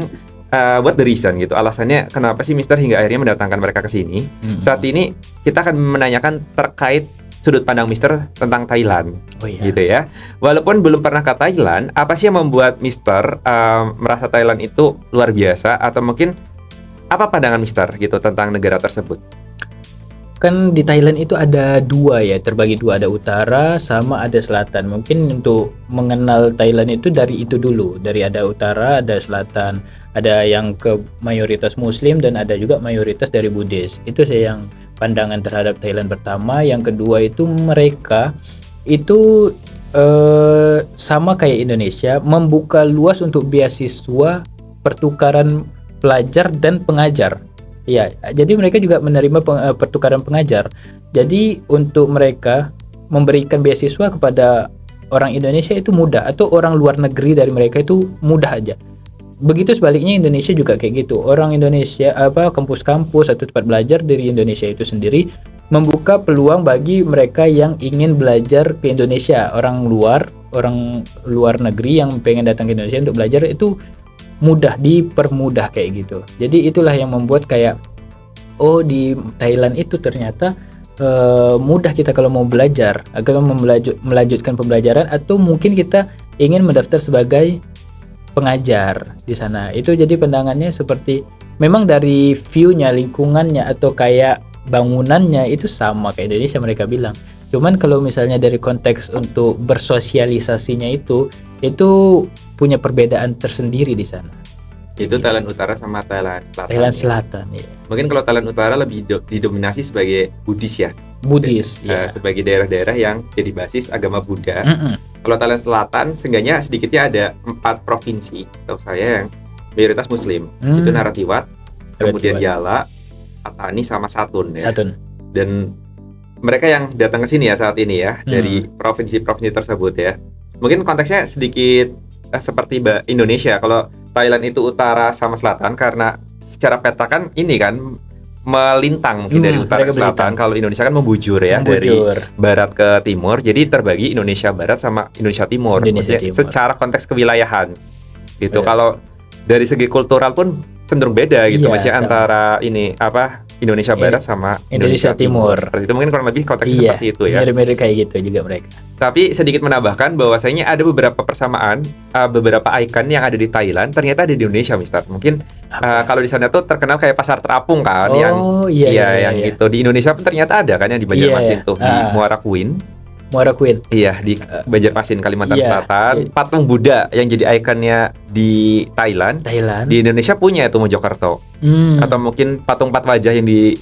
what the reason gitu, alasannya kenapa sih Mister hingga akhirnya mendatangkan mereka ke sini. Saat ini kita akan menanyakan terkait sudut pandang Mister tentang Thailand, gitu ya. Walaupun belum pernah ke Thailand, apa sih yang membuat Mister merasa Thailand itu luar biasa, atau mungkin apa pandangan Mister gitu tentang negara tersebut? kan di Thailand itu ada dua ya, terbagi dua, ada utara sama ada selatan. Mungkin untuk mengenal Thailand itu dari itu dulu, dari ada utara, ada selatan, ada yang ke mayoritas Muslim dan ada juga mayoritas dari Buddhis. Itu saya yang pandangan terhadap Thailand pertama. Yang kedua itu mereka itu sama kayak Indonesia, membuka luas untuk beasiswa, pertukaran pelajar dan pengajar. Ya, jadi mereka juga menerima pertukaran pengajar. Jadi untuk mereka memberikan beasiswa kepada orang Indonesia itu mudah, atau orang luar negeri dari mereka itu mudah aja. Begitu sebaliknya Indonesia juga kayak gitu. Orang Indonesia kampus-kampus atau tempat belajar dari Indonesia itu sendiri membuka peluang bagi mereka yang ingin belajar ke Indonesia. Orang luar negeri yang pengen datang ke Indonesia untuk belajar itu mudah, dipermudah kayak gitu. Jadi itulah yang membuat kayak di Thailand itu ternyata mudah kita kalau mau belajar, agar melanjutkan pembelajaran, atau mungkin kita ingin mendaftar sebagai pengajar di sana. Itu jadi pandangannya seperti memang dari view-nya, lingkungannya atau kayak bangunannya itu sama kayak Indonesia mereka bilang. Cuman kalau misalnya dari konteks untuk bersosialisasinya itu punya perbedaan tersendiri di sana. Itu Thailand Utara sama Thailand Selatan. Thailand Selatan, ya. Mungkin kalau Thailand Utara lebih didominasi sebagai Buddhis ya. Buddhis, ya. Sebagai daerah-daerah yang jadi basis agama Buddha. Kalau Thailand Selatan, seenggaknya sedikitnya ada 4 provinsi, tahu saya, yang mayoritas Muslim. Itu Narathiwat, kemudian Yala, Patani, sama Satun ya. Satun. Dan mereka yang datang ke sini ya saat ini ya, dari provinsi-provinsi tersebut ya. Mungkin konteksnya sedikit seperti Indonesia. Kalau Thailand itu utara sama selatan, karena secara peta kan ini kan melintang mungkin dari utara ke selatan. Kalau Indonesia kan membujur ya, dari barat ke timur. Jadi terbagi Indonesia Barat sama Indonesia Timur. Secara konteks kewilayahan gitu. Kalau dari segi kultural pun cenderung beda gitu, masih antara Indonesia Barat sama Indonesia Timur. Seperti itu mungkin kurang lebih konteksnya seperti itu ya. Mirip-mirip kayak gitu juga mereka. Tapi sedikit menambahkan bahwasanya ada beberapa persamaan, beberapa ikon yang ada di Thailand ternyata ada di Indonesia, Mister. Mungkin kalau di sana tuh terkenal kayak pasar terapung kan, yang gitu. Di Indonesia pun ternyata ada kan yang di Banjarmasin tuh, di Muara Kuin. Iya, di Banjarmasin, Kalimantan Selatan. Patung Buddha yang jadi ikonnya di Thailand. Di Indonesia punya itu Mojokerto. Atau mungkin patung 4 wajah yang di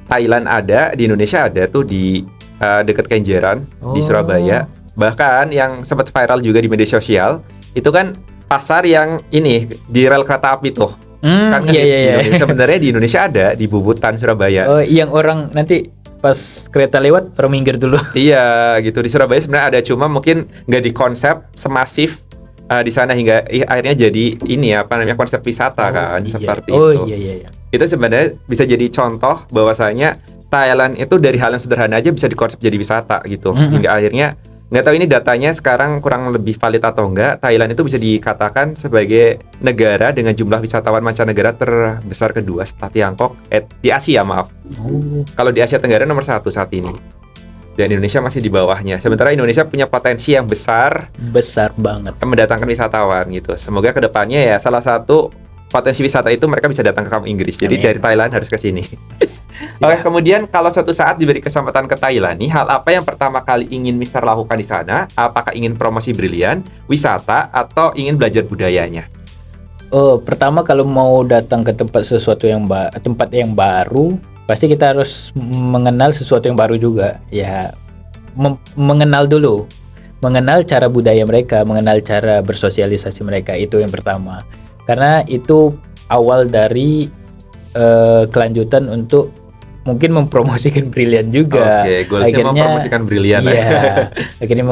Thailand ada, di Indonesia ada tuh di dekat Kenjeran di Surabaya. Bahkan yang sempat viral juga di media sosial, itu kan pasar yang ini di rel kereta api tuh. Kan sebenarnya di Indonesia ada di Bubutan, Surabaya. Yang orang nanti pas kereta lewat orang minggir dulu. Iya, gitu. Di Surabaya sebenarnya ada, cuma mungkin nggak di konsep semasif di sana hingga akhirnya jadi ini konsep wisata kan, seperti itu. Itu sebenarnya bisa jadi contoh bahwasanya Thailand itu dari hal yang sederhana aja bisa dikonsep jadi wisata gitu. Hingga akhirnya nggak tahu ini datanya sekarang kurang lebih valid atau enggak, Thailand itu bisa dikatakan sebagai negara dengan jumlah wisatawan mancanegara terbesar kedua setelah Tiongkok di Asia, maaf. Kalau di Asia Tenggara nomor 1 saat ini. Dan Indonesia masih di bawahnya. Sementara Indonesia punya potensi yang besar banget mendatangkan wisatawan gitu. Semoga kedepannya ya salah satu potensi wisata itu mereka bisa datang ke kampung Inggris. Jadi dari Thailand harus ke sini. Oke, kemudian kalau suatu saat diberi kesempatan ke Thailand nih, hal apa yang pertama kali ingin Mister lakukan di sana? Apakah ingin promosi brilian, wisata, atau ingin belajar budayanya? Pertama kalau mau datang ke tempat tempat yang baru, pasti kita harus mengenal sesuatu yang baru juga. Ya, mengenal dulu. Mengenal cara budaya mereka, mengenal cara bersosialisasi mereka, itu yang pertama. Karena itu awal dari kelanjutan untuk mungkin mempromosikan brilian juga. Oke, goalsnya mempromosikan brilian. Iya, akhirnya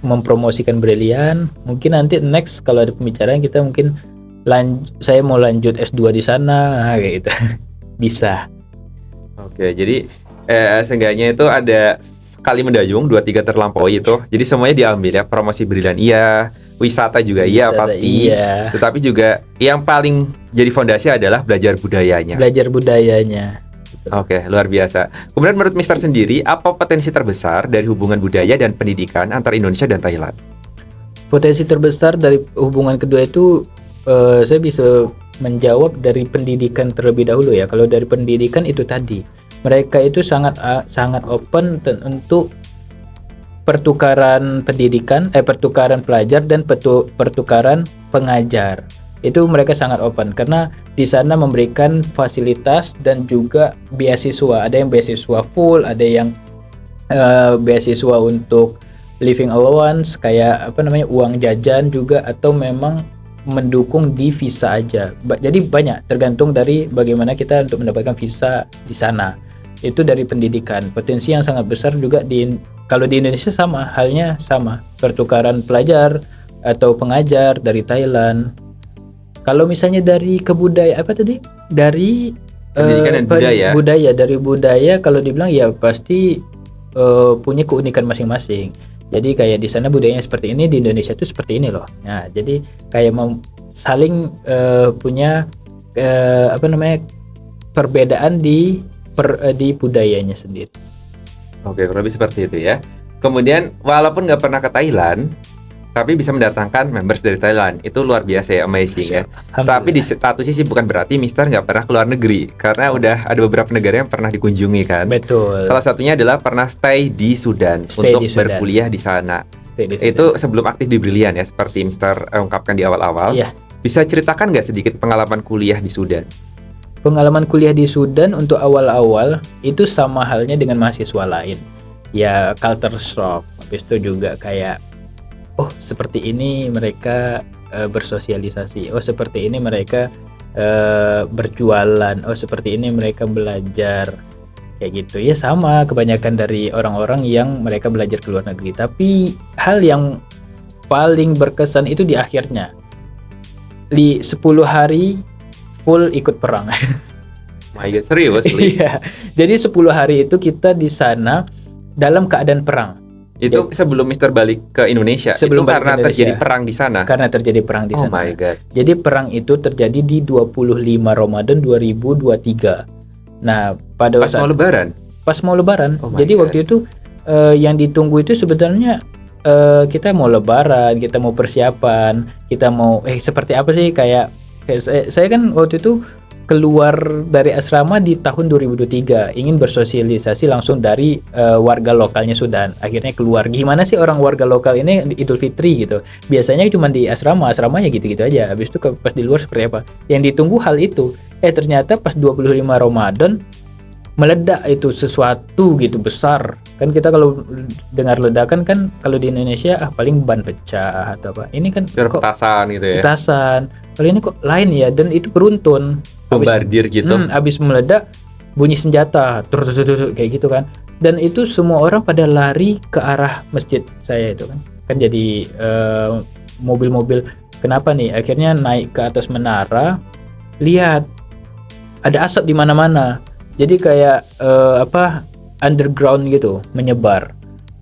mempromosikan brilian. Mungkin nanti next kalau ada pembicaraan kita mungkin saya mau lanjut S2 di sana, kayak gitu. Bisa. Oke, jadi seenggaknya itu ada sekali mendayung, 2-3 terlampaui itu. Jadi semuanya diambil ya, promosi brilian iya, wisata juga pasti. Iya. Tetapi juga yang paling jadi fondasi adalah belajar budayanya. Oke, luar biasa. Kemudian menurut Mister sendiri, apa potensi terbesar dari hubungan budaya dan pendidikan antara Indonesia dan Thailand? Potensi terbesar dari hubungan kedua itu saya bisa menjawab dari pendidikan terlebih dahulu ya. Kalau dari pendidikan itu tadi, mereka itu sangat open untuk pertukaran pertukaran pelajar dan pertukaran pengajar. Itu mereka sangat open karena di sana memberikan fasilitas dan juga beasiswa. Ada yang beasiswa full, ada yang beasiswa untuk living allowance kayak uang jajan juga, atau memang mendukung di visa aja. Jadi banyak, tergantung dari bagaimana kita untuk mendapatkan visa di sana. Itu dari pendidikan. Potensi yang sangat besar juga kalau di Indonesia halnya sama, pertukaran pelajar atau pengajar dari Thailand. Kalau misalnya dari dari pendidikan dan budaya. Dari budaya kalau dibilang ya pasti punya keunikan masing-masing. Jadi kayak di sana budayanya seperti ini, di Indonesia itu seperti ini loh. Nah, jadi kayak saling punya perbedaan di budayanya sendiri. Oke, kurang lebih seperti itu ya. Kemudian walaupun nggak pernah ke Thailand, tapi bisa mendatangkan members dari Thailand. Itu luar biasa ya, amazing ya. Tapi di satu sisi bukan berarti Mister nggak pernah keluar negeri, karena udah ada beberapa negara yang pernah dikunjungi kan. Betul. Salah satunya adalah pernah stay di Sudan untuk berkuliah di sana. Itu sebelum aktif di Brilian ya, seperti Mister ungkapkan di awal-awal. Iya. Bisa ceritakan nggak sedikit pengalaman kuliah di Sudan? Pengalaman kuliah di Sudan untuk awal-awal itu sama halnya dengan mahasiswa lain. Ya culture shock. Habis itu juga kayak seperti ini mereka bersosialisasi. Seperti ini mereka berjualan. Seperti ini mereka belajar. Kayak gitu. Ya sama kebanyakan dari orang-orang yang mereka belajar ke luar negeri. Tapi hal yang paling berkesan itu di akhirnya. Di 10 hari full ikut perang. My God, seriously? Iya. Jadi 10 hari itu kita di sana dalam keadaan perang. Itu sebelum Mister balik ke Indonesia. Sebelum itu karena terjadi perang di sana. Karena terjadi perang di sana. Oh my God. Jadi perang itu terjadi di 25 Ramadan 2023. Nah, pada pas mau lebaran. Pas mau lebaran. Jadi God. Waktu itu yang ditunggu itu sebenarnya kita mau lebaran, kita mau persiapan, kita mau seperti apa sih kayak saya kan waktu itu keluar dari asrama di tahun 2023, ingin bersosialisasi langsung dari warga lokalnya Sudan. Akhirnya keluar, gimana sih orang warga lokal ini Idul Fitri gitu. Biasanya cuma di asramanya gitu-gitu aja. Habis itu pas di luar seperti apa. Yang ditunggu hal itu. Ternyata pas 25 Ramadan meledak itu sesuatu gitu besar. Kan kita kalau dengar ledakan kan kalau di Indonesia paling ban pecah atau apa. Ini kan petasan gitu ya. Petasan. Kalau ini kok lain ya, dan itu beruntun. Bombardir gitu. Abis meledak bunyi senjata kayak gitu kan. Dan itu semua orang pada lari ke arah masjid saya itu kan. Kan jadi mobil-mobil kenapa nih? Akhirnya naik ke atas menara, lihat ada asap di mana-mana. Jadi kayak underground gitu, menyebar.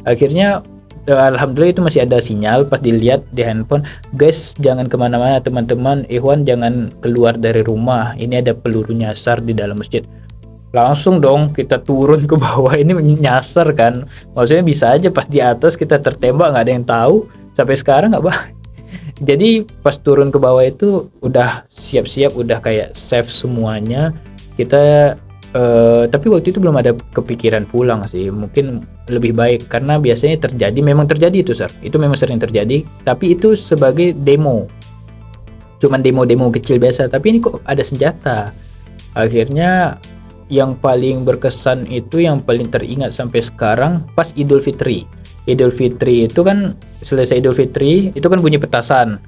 Akhirnya alhamdulillah itu masih ada sinyal. Pas dilihat di handphone, guys jangan kemana-mana teman-teman, Ikhwan jangan keluar dari rumah, ini ada peluru nyasar di dalam masjid. Langsung dong kita turun ke bawah, ini nyasar kan, maksudnya bisa aja pas di atas kita tertembak, nggak ada yang tahu. Sampai sekarang nggak jadi pas turun ke bawah itu udah siap-siap, udah kayak save semuanya kita. Tapi waktu itu belum ada kepikiran pulang sih, mungkin lebih baik karena biasanya memang terjadi itu itu memang sering terjadi, tapi itu sebagai demo, cuman demo kecil biasa, tapi ini kok ada senjata. Akhirnya yang paling berkesan itu, yang paling teringat sampai sekarang pas Idul Fitri itu kan selesai Idul Fitri itu kan bunyi petasan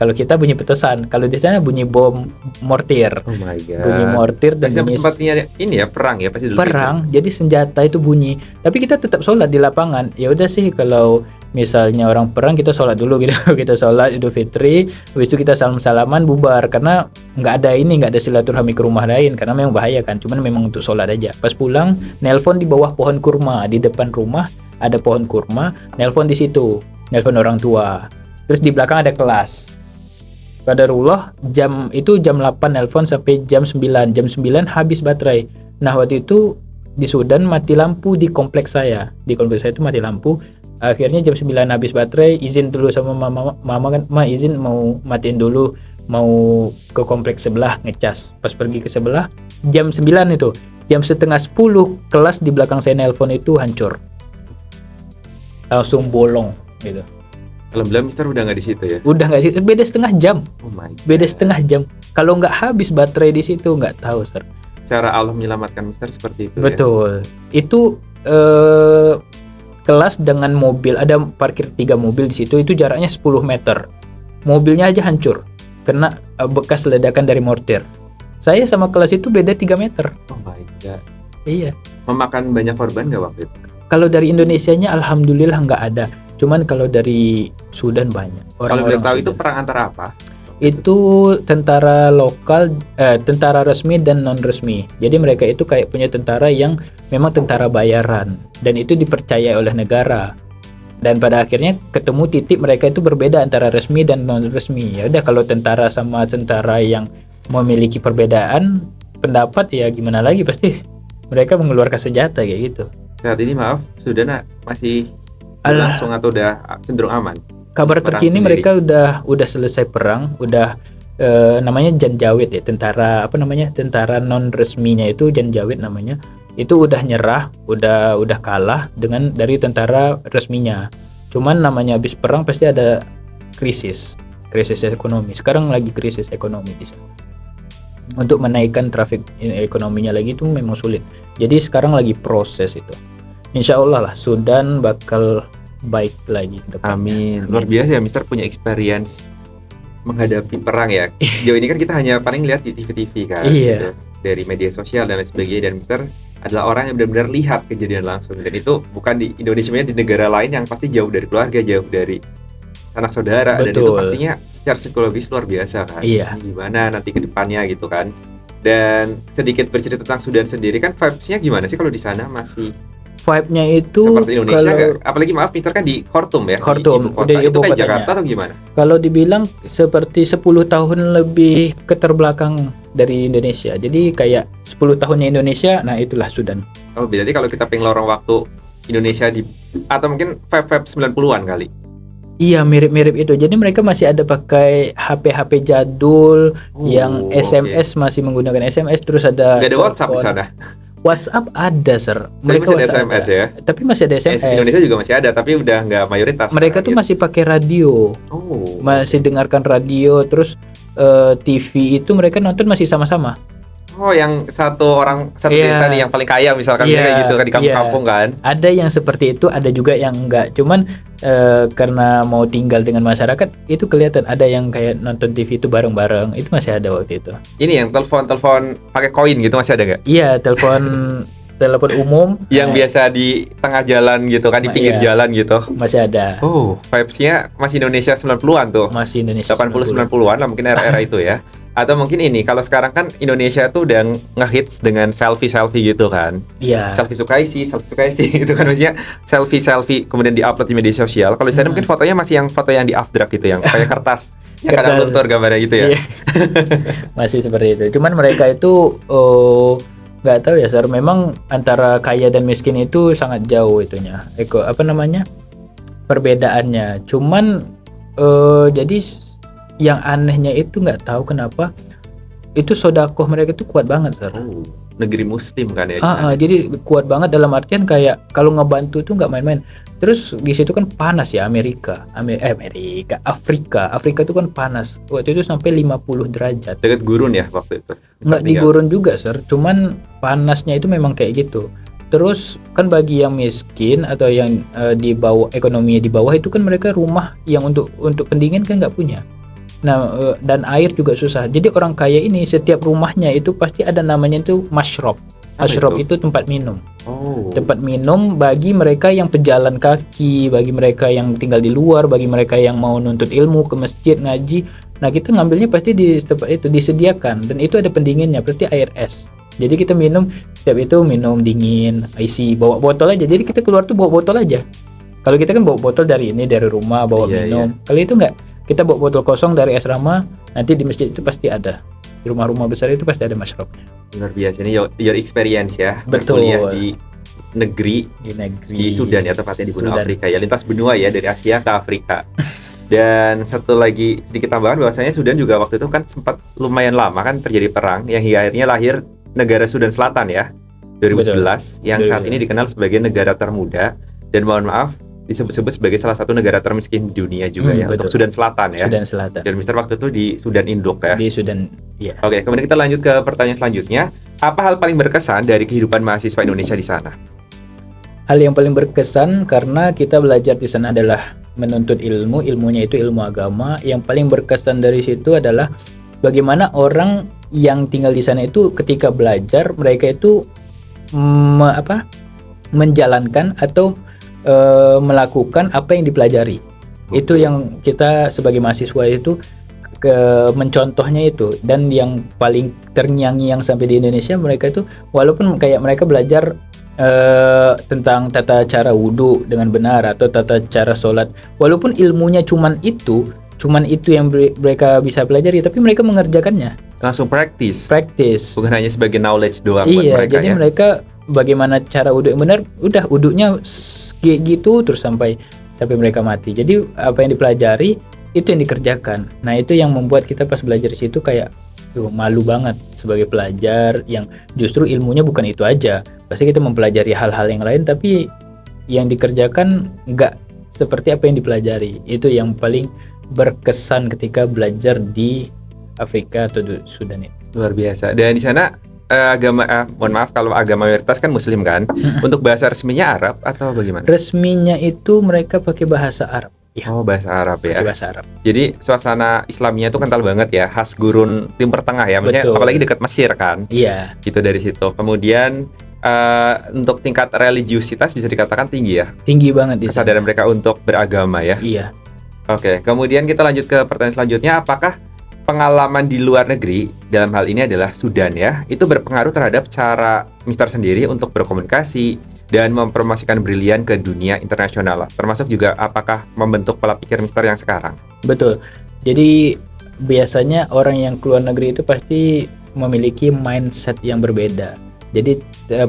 kalau kita bunyi petasan, kalau di sana bunyi bom mortir. Oh my God. Bunyi mortir dan sempatnya ini ya perang ya pasti dulu. Perang, jadi senjata itu bunyi. Tapi kita tetap sholat di lapangan. Ya udah sih kalau misalnya orang perang kita sholat dulu gitu. Kita sholat Idul Fitri, habis itu kita salam-salaman bubar karena nggak ada silaturahmi ke rumah lain karena memang bahaya kan. Cuman memang untuk sholat aja. Pas pulang nelpon di bawah pohon kurma di depan rumah. Ada pohon kurma, nelpon di situ, nelpon orang tua. Terus di belakang ada kelas. Qadarullah jam 8 nelpon sampai jam 9 habis baterai. Nah waktu itu di Sudan mati lampu di kompleks saya. Di kompleks saya itu mati lampu. Akhirnya jam 9 habis baterai, izin dulu sama mama kan, izin mau matiin dulu, mau ke kompleks sebelah ngecas. Pas pergi ke sebelah jam 9 itu jam setengah 10 kelas di belakang saya nelpon itu hancur, langsung bolong gitu. Alhamdulillah Mister udah nggak di situ ya. Udah nggak sih, beda setengah jam. Oh my God. Beda setengah jam. Kalau nggak habis baterai di situ nggak tahu, Sir. Cara Allah menyelamatkan Mister seperti itu. Betul. Itu kelas dengan mobil, ada parkir 3 mobil di situ, itu jaraknya 10 meter. Mobilnya aja hancur kena bekas ledakan dari mortir. Saya sama kelas itu beda 3 meter. Oh my God. Iya. Memakan banyak korban nggak waktu itu? Kalau dari Indonesianya alhamdulillah nggak ada. Cuman kalau dari Sudan banyak. Kalau boleh tahu Sudan. itu perang antara apa? Itu tentara lokal, tentara resmi dan non resmi. Jadi mereka itu kayak punya tentara yang memang tentara bayaran dan itu dipercaya oleh negara. Dan pada akhirnya ketemu titik mereka itu berbeda antara resmi dan non resmi. Ya udah, kalau tentara sama tentara yang memiliki perbedaan pendapat ya gimana lagi, pasti mereka mengeluarkan senjata kayak gitu. Saat ini maaf, Sudan masih Alah. langsung atau udah cenderung aman? Kabar Perang terkini sendiri. mereka udah selesai perang, udah namanya Janjaweed ya, tentara apa namanya, tentara non resminya itu Janjaweed namanya. Itu udah nyerah, udah kalah dengan dari tentara resminya. Cuman namanya habis perang pasti ada krisis ekonomi. Sekarang lagi krisis ekonomi di sana. Untuk menaikkan trafik ekonominya lagi itu memang sulit. Jadi sekarang lagi proses itu. Insya Allah lah Sudan bakal baik lagi ke depannya. Amin. Luar biasa ya Mister punya experience menghadapi perang ya. Sejauh ini kan kita hanya paling lihat di TV-TV kan, Iya. gitu, dari media sosial dan lain sebagainya. Dan Mister adalah orang yang benar-benar lihat kejadian langsung. Dan itu bukan di Indonesia, di negara lain yang pasti jauh dari keluarga, jauh dari sanak saudara. Dan itu Betul. pastinya secara psikologis luar biasa kan. Iya. Ini gimana nanti ke depannya gitu kan. Dan sedikit bercerita tentang Sudan sendiri kan, vibes-nya gimana sih kalau di sana? Masih Vibe-nya itu seperti Indonesia kalau nggak? Apalagi maaf Mister kan di Khartoum ya, Khartoum, di ibu kota. di ibu Itu kayak kotanya. Jakarta atau gimana? kalau dibilang seperti 10 tahun lebih keterbelakang dari Indonesia. Jadi kayak 10 tahunnya Indonesia, nah itulah Sudan. Oh, berarti kalau kita pengen lorong waktu Indonesia di atau mungkin vibe 90-an kali. Iya, mirip-mirip itu. Jadi mereka masih ada pakai HP-HP jadul yang oke. SMS, masih menggunakan SMS, terus ada Nggak ada WhatsApp di telepon. sana. WhatsApp ada, Sir. Tapi masih ada WhatsApp SMS ya. Tapi masih ada SMS. Indonesia juga masih ada, tapi udah nggak mayoritas. Mereka tuh gitu. masih pakai radio. Oh. Masih dengarkan radio, terus TV itu mereka nonton masih sama-sama. Oh, yang satu Iya. desa nih yang paling kaya misalkan Iya, kayak gitu kan di kampung-kampung kan. Ada yang seperti itu, ada juga yang enggak. Cuman karena mau tinggal dengan masyarakat, itu kelihatan ada yang kayak nonton TV itu bareng-bareng. Itu masih ada waktu itu. Ini yang telepon pakai koin gitu masih ada nggak? Iya, telepon umum Yang biasa di tengah jalan gitu kan, di pinggir Iya. jalan gitu. masih ada. Oh, vibes-nya masih Indonesia 90-an tuh. Masih Indonesia 80-90-an lah mungkin era-era itu ya. Atau mungkin ini, kalau sekarang kan Indonesia tuh udah ngehits dengan selfie-selfie gitu kan. Iya. Selfie Sukaisi gitu kan, maksudnya selfie kemudian di-upload di media sosial. Kalau di sana mungkin fotonya masih yang foto yang di afdrak gitu, yang pakai kertas. Yang kadang Kertas. luntur gambarnya gitu ya. Iya. Masih seperti itu. Cuman mereka itu nggak tahu ya, Sir. Memang antara kaya dan miskin itu sangat jauh itunya. Perbedaannya. Cuman jadi yang anehnya itu nggak tahu kenapa itu sodakoh mereka itu kuat banget, Sir. Oh, negeri muslim kan ya di sana. Jadi kuat banget dalam artian kayak kalau ngebantu itu nggak main-main. Terus di situ kan panas ya, Afrika itu kan panas. Waktu itu sampai 50 derajat. Dekat gurun ya waktu itu. Nggak di gurun juga, Sir. Cuman panasnya itu memang kayak gitu. Terus kan bagi yang miskin atau yang di bawah, ekonominya di bawah, itu kan mereka rumah yang untuk pendingin kan nggak punya. Nah, dan air juga susah. Jadi orang kaya ini setiap rumahnya itu pasti ada namanya itu mashrab. Apa Mashrab itu? itu tempat minum. Oh. Tempat minum bagi mereka yang pejalan kaki, bagi mereka yang tinggal di luar, bagi mereka yang mau nuntut ilmu ke masjid ngaji. Nah, kita ngambilnya pasti di tempat itu disediakan dan itu ada pendinginnya, berarti air es. Jadi kita minum setiap itu minum dingin, isi bawa botol aja. Jadi kita keluar tuh bawa botol aja. Kalau kita kan bawa botol dari rumah bawa Iya, minum. Kalau itu enggak, kita bawa botol kosong dari asrama, nanti di masjid itu pasti ada. Di rumah-rumah besar itu pasti ada mashrabnya. Luar biasa, ini your experience ya. Betul. Berkuliah di negeri di Sudan ya, tepatnya di benua Sudan. Afrika ya, lintas benua ya, dari Asia ke Afrika. Dan satu lagi sedikit tambahan bahwasanya Sudan juga waktu itu kan sempat lumayan lama kan terjadi perang yang hingga akhirnya lahir negara Sudan Selatan ya. 2011 yang Betul. saat ini dikenal sebagai negara termuda dan mohon maaf disebut-sebut sebagai salah satu negara termiskin di dunia juga ya, betul. untuk Sudan Selatan ya. Sudan Selatan. Dan Mister waktu itu di Sudan Induk ya. Di Sudan, ya. Oke, kemudian kita lanjut ke pertanyaan selanjutnya. Apa hal paling berkesan dari kehidupan mahasiswa Indonesia di sana? Hal yang paling berkesan karena kita belajar di sana adalah menuntut ilmu, ilmunya itu ilmu agama. Yang paling berkesan dari situ adalah bagaimana orang yang tinggal di sana itu ketika belajar mereka itu menjalankan atau melakukan apa yang dipelajari. Itu yang kita sebagai mahasiswa itu mencontohnya itu. Dan yang paling terngiang-ngiang sampai di Indonesia, mereka itu walaupun kayak mereka belajar tentang tata cara wudhu dengan benar atau tata cara sholat, walaupun ilmunya cuman itu yang mereka bisa pelajari, tapi mereka mengerjakannya Langsung praktis, bukan hanya sebagai knowledge doang buat iya, mereka jadi ya. mereka bagaimana cara wudhu yang benar, udah wudhunya gitu terus sampai mereka mati. Jadi apa yang dipelajari itu yang dikerjakan. Nah itu yang membuat kita pas belajar di situ kayak malu banget sebagai pelajar yang justru ilmunya bukan itu aja. Pasti kita mempelajari hal-hal yang lain tapi yang dikerjakan nggak seperti apa yang dipelajari. Itu yang paling berkesan ketika belajar di Afrika atau di Sudan itu. Luar biasa. Dan di sana mohon maaf kalau agama mayoritas kan Muslim kan. Untuk bahasa resminya Arab atau bagaimana? Resminya itu mereka pakai bahasa Arab. Ya. Oh, bahasa Arab ya. Pakai bahasa Arab. Jadi suasana Islamnya itu kental banget ya, khas gurun Timur Tengah ya. Maksudnya Betul. apalagi dekat Mesir kan. Iya. Gitu dari situ. Kemudian untuk tingkat religiusitas bisa dikatakan tinggi ya. Tinggi banget di sana. Kesadaran mereka untuk beragama ya. Iya. Oke, kemudian kita lanjut ke pertanyaan selanjutnya. Apakah pengalaman di luar negeri, dalam hal ini adalah Sudan ya, itu berpengaruh terhadap cara Mister sendiri untuk berkomunikasi dan mempromosikan Brilian ke dunia internasional? Termasuk juga apakah membentuk pola pikir Mister yang sekarang? Betul. Jadi biasanya orang yang keluar negeri itu pasti memiliki mindset yang berbeda. Jadi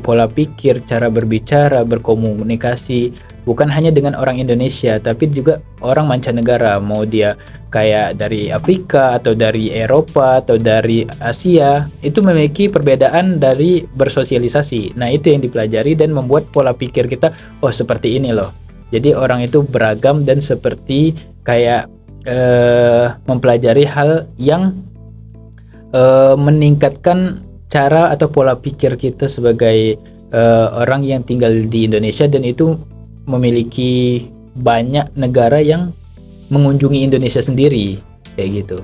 pola pikir, cara berbicara, berkomunikasi bukan hanya dengan orang Indonesia, tapi juga orang mancanegara, mau dia kayak dari Afrika atau dari Eropa atau dari Asia, itu memiliki perbedaan dari bersosialisasi. Nah, itu yang dipelajari dan membuat pola pikir kita, oh seperti ini loh. Jadi orang itu beragam dan seperti kayak mempelajari hal yang meningkatkan cara atau pola pikir kita sebagai orang yang tinggal di Indonesia, dan itu memiliki banyak negara yang mengunjungi Indonesia sendiri kayak gitu.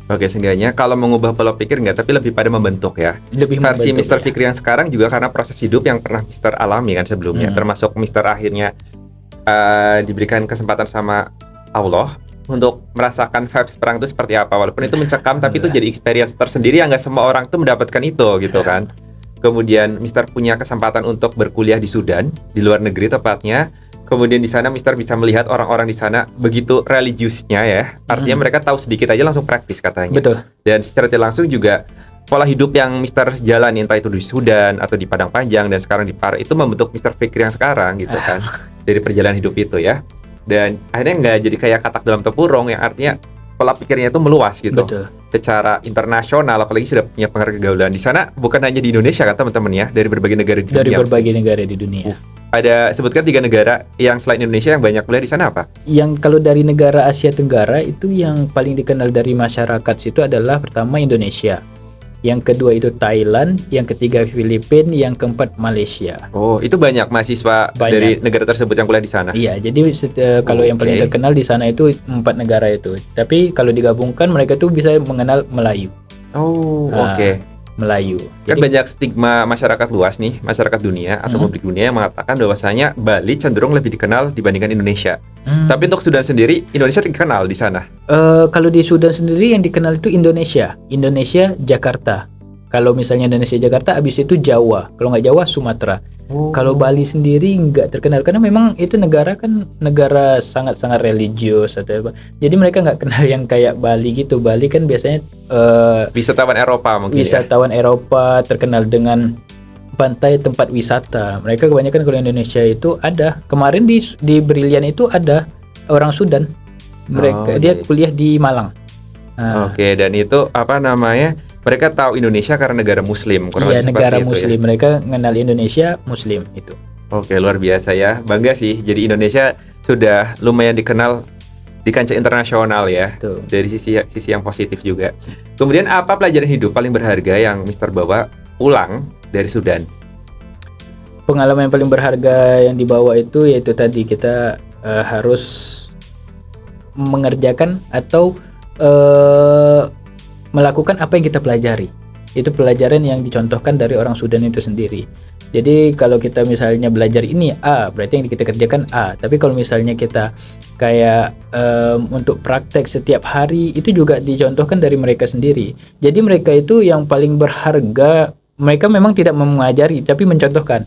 Oke, seenggaknya kalau mengubah pola pikir enggak, tapi lebih pada membentuk ya. Lebih versi membentuk, Mister ya. Fikri yang sekarang juga karena proses hidup yang pernah Mister alami kan sebelumnya, termasuk Mister akhirnya diberikan kesempatan sama Allah untuk merasakan vibes perang itu seperti apa, walaupun itu mencekam tapi itu jadi experience tersendiri yang nggak semua orang tuh mendapatkan itu gitu kan. Kemudian Mister punya kesempatan untuk berkuliah di Sudan, di luar negeri tepatnya. Kemudian di sana Mister bisa melihat orang-orang di sana begitu religiusnya ya. Artinya mereka tahu sedikit aja langsung praktis katanya. Betul. Dan secara tidak langsung juga pola hidup yang Mister jalani, entah itu di Sudan atau di Padang Panjang dan sekarang di Par, itu membentuk Mister Fikri yang sekarang gitu kan. Dari perjalanan hidup itu ya. Dan akhirnya nggak jadi kayak katak dalam tempurung, yang artinya pola pikirnya itu meluas gitu. Betul. Secara internasional, apalagi sudah punya pengaruh kegaulan di sana, bukan hanya di Indonesia kan teman-teman ya, dari berbagai negara di Dari dunia. berbagai negara di dunia. Ada sebutkan 3 negara yang selain Indonesia yang banyak kuliah di sana apa? Yang kalau dari negara Asia Tenggara itu yang paling dikenal dari masyarakat situ adalah pertama Indonesia, yang kedua itu Thailand, yang ketiga Filipina, yang keempat Malaysia. Oh, itu banyak mahasiswa Banyak. dari negara tersebut yang kuliah di sana. Iya, jadi kalau yang paling Oke. terkenal di sana itu 4 negara itu. Tapi kalau digabungkan mereka tuh bisa mengenal Melayu. Oh, Nah, oke. Melayu. Kan Jadi banyak stigma masyarakat luas nih, masyarakat dunia atau publik dunia yang mengatakan bahwasanya Bali cenderung lebih dikenal dibandingkan Indonesia. Tapi untuk Sudan sendiri, Indonesia dikenal di sana. kalau di Sudan sendiri yang dikenal itu Indonesia, Jakarta. Kalau misalnya Indonesia Jakarta, habis itu Jawa. Kalau nggak Jawa, Sumatera. Kalau Bali sendiri nggak terkenal karena memang itu negara kan negara sangat-sangat religius atau apa. Jadi mereka nggak kenal yang kayak Bali gitu. Bali kan biasanya Wisatawan Eropa mungkin ya. wisatawan Eropa, terkenal dengan pantai tempat wisata. Mereka kebanyakan kalau Indonesia itu ada. Kemarin di Brilian itu ada orang Sudan. Mereka dia kuliah di Malang. Nah, Oke, dan itu apa namanya? mereka tahu Indonesia karena negara Muslim, kurang Iya, lebih seperti negara itu Muslim. ya. Mereka mengenal Indonesia Muslim itu. Oke, luar biasa ya. Bangga sih. Jadi Indonesia sudah lumayan dikenal di kancah internasional ya. Tuh. Dari sisi yang positif juga. Kemudian apa pelajaran hidup paling berharga yang Mister bawa pulang dari Sudan? Pengalaman yang paling berharga yang dibawa itu yaitu tadi kita harus mengerjakan atau melakukan apa yang kita pelajari. Itu pelajaran yang dicontohkan dari orang Sudan itu sendiri. Jadi kalau kita misalnya belajar ini A, berarti yang kita kerjakan A. Tapi kalau misalnya kita kayak untuk praktek setiap hari, itu juga dicontohkan dari mereka sendiri. Jadi mereka itu yang paling berharga. Mereka memang tidak mengajari, tapi mencontohkan.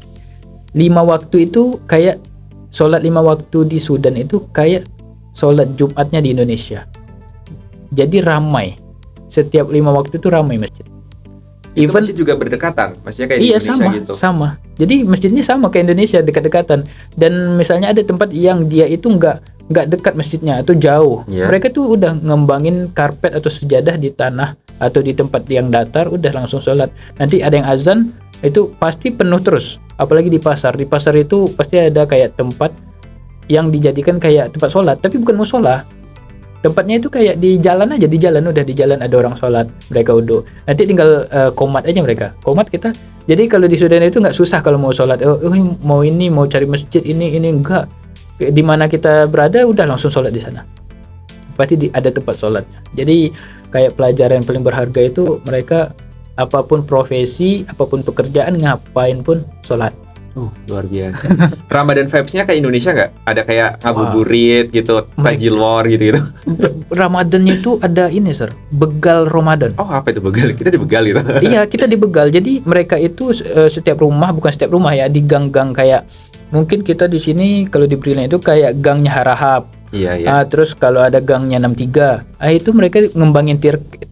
5 waktu itu kayak sholat 5 waktu di Sudan itu kayak sholat Jumatnya di Indonesia. Jadi ramai. Setiap 5 waktu itu ramai masjid. Itu masjid juga berdekatan, maksudnya kayak Iya, di Indonesia gitu. sama. Jadi masjidnya sama kayak Indonesia, dekat-dekatan. Dan misalnya ada tempat yang dia itu nggak dekat masjidnya atau jauh. Iya. Mereka tuh udah ngembangin karpet atau sejadah di tanah atau di tempat yang datar, udah langsung sholat. Nanti ada yang azan, itu pasti penuh terus. Apalagi di pasar. Di pasar itu pasti ada kayak tempat yang dijadikan kayak tempat sholat, tapi bukan musola. Tempatnya itu kayak di jalan aja, di jalan ada orang sholat, mereka uduk. Nanti tinggal komat aja mereka. Komat kita. Jadi kalau di Sudan itu nggak susah kalau mau sholat. Mau cari masjid ini enggak. Di mana kita berada udah langsung sholat di sana. Pasti ada tempat sholatnya. Jadi kayak pelajaran paling berharga itu mereka apapun profesi, apapun pekerjaan, ngapain pun sholat. Luar biasa. Ramadan vibes-nya kayak Indonesia nggak? Ada kayak ngabuburit gitu, tajil war gitu. Ramadannya itu ada ini, Sir, begal Ramadan. Oh, apa itu begal? Kita di begal gitu. Iya, kita di begal. Jadi mereka itu setiap rumah, bukan setiap rumah ya, di gang-gang kayak mungkin kita di sini kalau di Brilliant itu kayak gangnya Harahap. Iya. Terus kalau ada gangnya 63, itu mereka ngembangin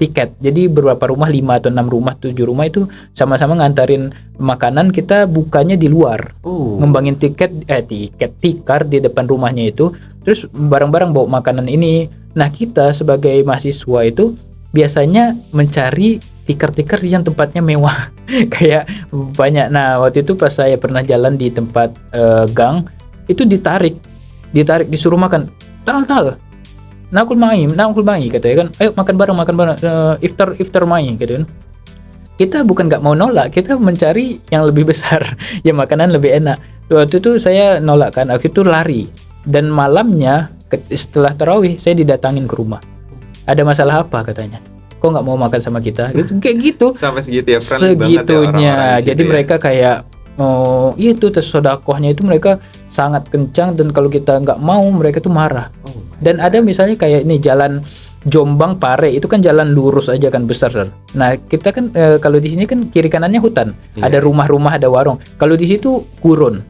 tiket. Jadi beberapa rumah, 5 atau 6 rumah, 7 rumah itu sama-sama ngantarin makanan, kita bukanya di luar. Ngembangin tikar di depan rumahnya itu. Terus bareng-bareng bawa makanan ini. Nah, kita sebagai mahasiswa itu biasanya mencari tikar-tikar yang tempatnya mewah. Kayak banyak. Nah, waktu itu pas saya pernah jalan di tempat gang, itu ditarik disuruh makan. Tal nakul mai katanya kan, ayo makan bareng iftar mai gitu kan. Kita bukan nggak mau nolak, kita mencari yang lebih besar, yang makanan lebih enak. Waktu itu saya nolak kan, aku itu lari. Dan malamnya setelah tarawih saya didatangin ke rumah. Ada masalah apa katanya? Kok nggak mau makan sama kita? Kayak gitu. Sampai segitu ya, friendly banget ya Segitunya. orang-orang Jadi ya. mereka kayak itu tes sodakohnya itu mereka sangat kencang, dan kalau kita nggak mau mereka tuh marah. Dan ada misalnya kayak ini jalan Jombang Pare itu kan jalan lurus aja kan, besar. Nah kita kan kalau di sini kan kiri kanannya hutan, ada rumah-rumah, ada warung. Kalau di situ gurun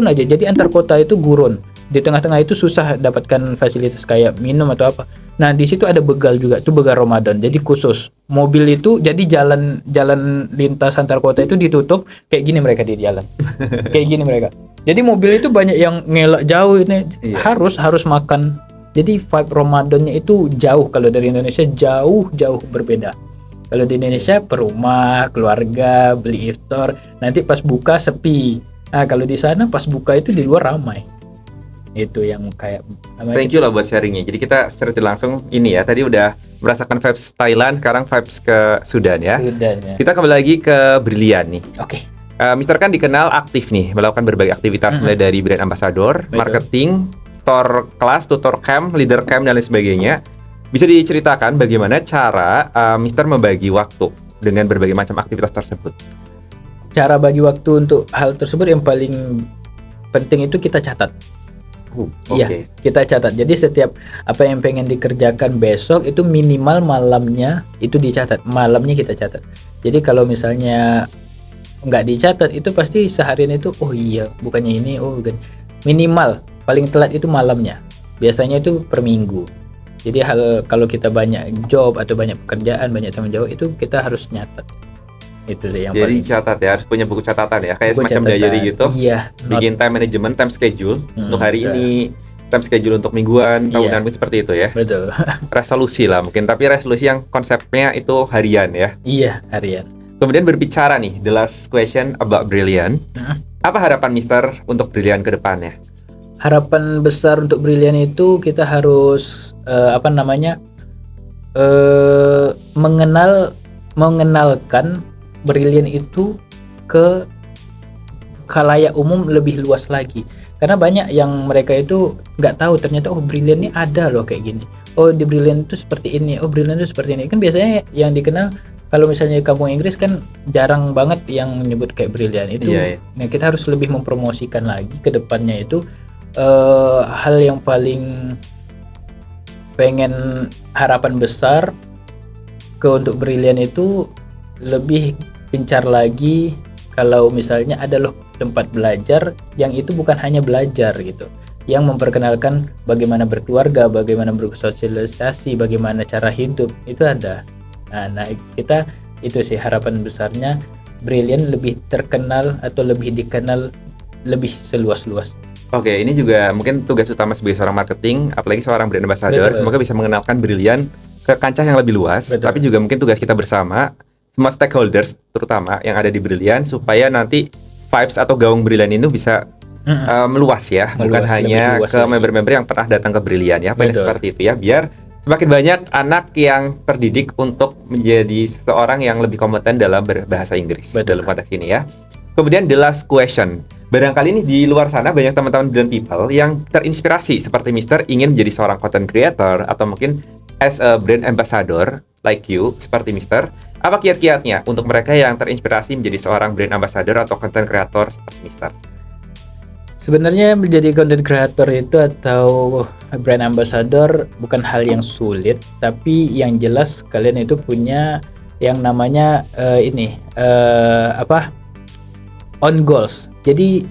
aja, jadi antar kota itu gurun. Di tengah-tengah itu susah dapatkan fasilitas kayak minum atau apa. Nah di situ ada begal juga, itu begal Ramadan. Jadi khusus mobil itu, jadi jalan lintas antar kota itu ditutup kayak gini mereka di jalan, kayak gini mereka. Jadi mobil itu banyak yang ngelak jauh ini, harus makan. Jadi vibe Ramadannya itu jauh, kalau dari Indonesia jauh berbeda. Kalau di Indonesia per rumah, keluarga, beli iftar, nanti pas buka sepi. Nah kalau di sana pas buka itu di luar ramai. Itu yang kayak thank you lah buat sharingnya. Jadi kita secara tidak langsung ini ya, tadi udah merasakan vibes Thailand, sekarang vibes ke Sudan ya. Kita kembali lagi ke Brilliant nih. Oke. Mister kan dikenal aktif nih, melakukan berbagai aktivitas mulai dari brand ambassador, marketing, tutor kelas, tutor camp, leader camp dan lain sebagainya. Bisa diceritakan bagaimana cara Mister membagi waktu dengan berbagai macam aktivitas tersebut? Cara bagi waktu untuk hal tersebut yang paling penting itu kita catat. Iya, kita catat. Jadi setiap apa yang pengen dikerjakan besok itu minimal malamnya itu dicatat. Malamnya kita catat. Jadi kalau misalnya nggak dicatat itu pasti seharian itu bukannya ini, bukan. Minimal paling telat itu malamnya. Biasanya itu per minggu. Jadi kalau kita banyak job atau banyak pekerjaan, banyak tanggung jawab itu kita harus nyatat. Itu sih yang jadi paling. catat ya, harus punya buku catatan ya, kayak Buku semacam catatan. diary gitu. Iya. Bikin time management, time schedule untuk hari ini time schedule untuk mingguan, tahunan, Iya. mungkin seperti itu ya. Betul. Resolusi lah mungkin, tapi resolusi yang konsepnya itu harian ya. Iya, harian. Kemudian berbicara nih, the last question about Brilliant. Apa harapan Mister untuk Brilliant ke depannya? Harapan besar untuk Brilliant itu kita harus mengenalkan Brilliant itu ke khalayak umum lebih luas lagi. Karena banyak yang mereka itu nggak tahu ternyata Brilliant ini ada loh kayak gini. Oh, di Brilliant itu seperti ini. Oh, Brilliant itu seperti ini. Kan biasanya yang dikenal kalau misalnya di kampung Inggris kan jarang banget yang menyebut kayak Brilliant itu. Iya. Nah, kita harus lebih mempromosikan lagi ke depannya itu hal yang paling pengen harapan besar untuk Brilliant itu lebih gencar lagi kalau misalnya ada loh tempat belajar yang itu bukan hanya belajar gitu, yang memperkenalkan bagaimana berkeluarga, bagaimana bersosialisasi, bagaimana cara hidup itu ada. Nah kita itu sih harapan besarnya Brilliant lebih terkenal atau lebih dikenal lebih seluas-luas. Oke, ini juga mungkin tugas utama sebagai seorang marketing, apalagi seorang brand ambassador. Betul. Semoga bisa mengenalkan Brilliant ke kancah yang lebih luas. Betul. Tapi juga mungkin tugas kita bersama, semua stakeholders terutama yang ada di Brilliant, supaya nanti vibes atau gaung Brilliant itu bisa meluas ya, bukan Meluas, hanya lebih luas ke lagi. member-member yang pernah datang ke Brilliant ya. Pengen Betul. seperti itu ya, biar semakin banyak anak yang terdidik untuk menjadi seseorang yang lebih kompeten dalam berbahasa Inggris. Betul. Dalam konteks ini ya. Kemudian the last question. Barangkali nih di luar sana banyak teman-teman Brilliant people yang terinspirasi seperti Mister ingin menjadi seorang content creator atau mungkin as a brand ambassador like you seperti Mister. Apa kiat-kiatnya untuk mereka yang terinspirasi menjadi seorang brand ambassador atau content creator seperti Mister? Sebenarnya menjadi content creator itu atau brand ambassador bukan hal yang sulit, tapi yang jelas kalian itu punya yang namanya on goals. Jadi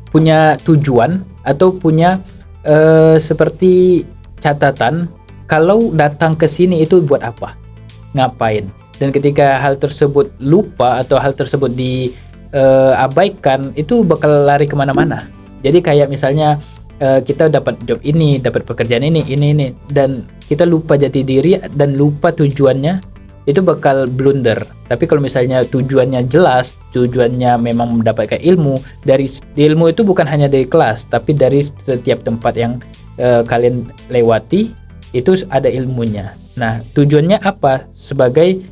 punya tujuan atau punya seperti catatan kalau datang ke sini itu buat apa, ngapain. Dan ketika hal tersebut lupa atau hal tersebut diabaikan, itu bakal lari kemana-mana. Jadi kayak misalnya kita dapat job ini, dapat pekerjaan ini, dan kita lupa jati diri dan lupa tujuannya, itu bakal blunder. Tapi kalau misalnya tujuannya jelas, tujuannya memang mendapatkan ilmu, dari ilmu itu bukan hanya dari kelas, tapi dari setiap tempat yang kalian lewati, itu ada ilmunya. Nah, tujuannya apa? Sebagai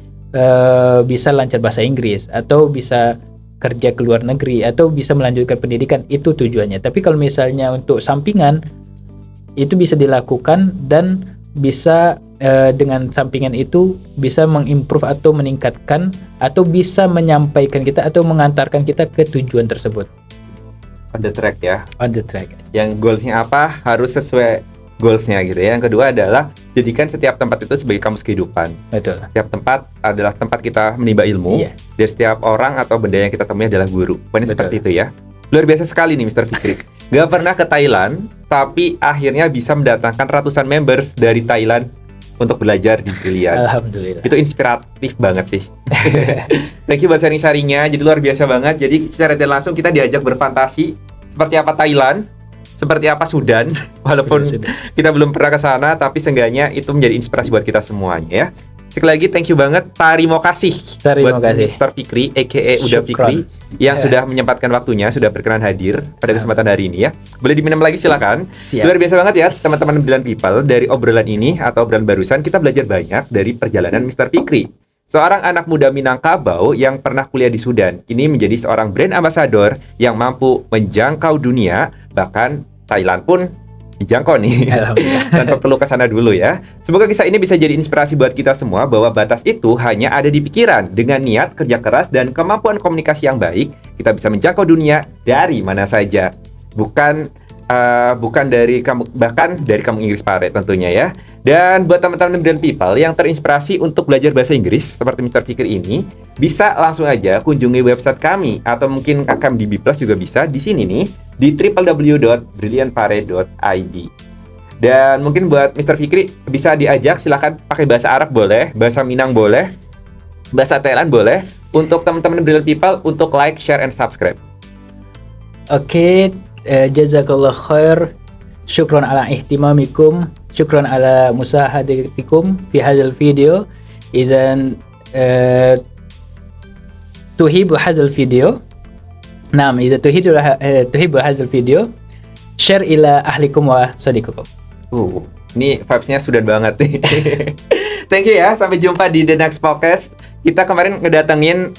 bisa lancar bahasa Inggris, atau bisa kerja ke luar negeri, atau bisa melanjutkan pendidikan, itu tujuannya. Tapi kalau misalnya untuk sampingan, itu bisa dilakukan dan bisa dengan sampingan itu bisa mengimprove atau meningkatkan atau bisa menyampaikan kita atau mengantarkan kita ke tujuan tersebut. On the track ya. On the track. Yang goalsnya apa harus sesuai goalsnya gitu ya. Yang kedua adalah jadikan setiap tempat itu sebagai kamus kehidupan. Betul. Setiap tempat adalah tempat kita menimba ilmu. Iya. Dan setiap orang atau benda yang kita temui adalah guru. Pokoknya Betul. seperti itu ya. Luar biasa sekali nih Mr. Fikri. Gak pernah ke Thailand, tapi akhirnya bisa mendatangkan ratusan members dari Thailand untuk belajar di Brilliant. Alhamdulillah. Itu inspiratif banget sih. Thank you buat sharing-sharingnya. Jadi luar biasa banget. Jadi secara tidak langsung kita diajak berfantasi seperti apa Thailand, seperti apa Sudan. Walaupun kita belum pernah ke sana, tapi seenggaknya itu menjadi inspirasi buat kita semuanya ya. Sekali lagi thank you banget, terima kasih Terima buat kasih. Mr. Fikri aka Uda Syukron. Fikri yang Ya. sudah menyempatkan waktunya, sudah berkenan hadir pada kesempatan hari ini ya. Boleh diminum lagi silakan. Siap. Luar biasa banget ya teman-teman Brilliant People. Dari obrolan ini atau obrolan barusan kita belajar banyak dari perjalanan Mr. Fikri, seorang anak muda Minangkabau yang pernah kuliah di Sudan. Kini menjadi seorang brand ambassador yang mampu menjangkau dunia, bahkan Thailand pun dijangkau nih. Alhamdulillah. Tanpa perlu ke sana dulu ya. Semoga kisah ini bisa jadi inspirasi buat kita semua bahwa batas itu hanya ada di pikiran. Dengan niat, kerja keras, dan kemampuan komunikasi yang baik, kita bisa menjangkau dunia dari mana saja. Bukan dari kamu, bahkan dari kampung Inggris Pare tentunya ya. Dan buat teman-teman Brilliant People yang terinspirasi untuk belajar bahasa Inggris seperti Mr. Fikri ini, bisa langsung aja kunjungi website kami atau mungkin KKMDB Plus juga bisa di sini nih di www.brilliantpare.id. Dan mungkin buat Mr. Fikri bisa diajak, silakan pakai bahasa Arab boleh, bahasa Minang boleh, bahasa Thailand boleh, untuk teman-teman Brilliant People untuk like, share, and subscribe. Oke, jazakallah khair. Syukron ala ihtimamikum, syukron ala musahadatikum fi hadzal video. Idzan tuhibbu hadzal video. Naam, idza tuhibbu hadzal video, share ila ahlikum wa sadiqikum. Ini vibes-nya sudah banget nih. Thank you ya, sampai jumpa di the next podcast. Kita kemarin ngedatengin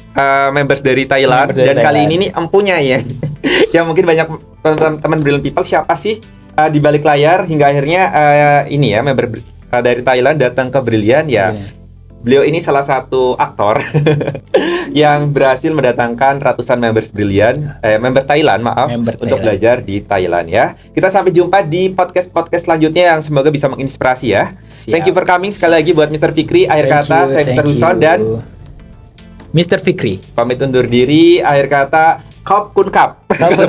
members dari Thailand, dan kali ini nih empunya ya. Ya mungkin banyak teman-teman Brilliant People siapa sih di balik layar hingga akhirnya ini ya member dari Thailand datang ke Brilliant ya. Beliau ini salah satu aktor yang berhasil mendatangkan ratusan members Brilliant, member Thailand untuk belajar di Thailand ya. Kita sampai jumpa di podcast selanjutnya yang semoga bisa menginspirasi ya. Siap. Thank you for coming sekali lagi buat Mr. Fikri. Akhir kata saya Mr. Huson dan Mr. Fikri pamit undur diri. Akhir kata Khop Kun Kap. Khop Kun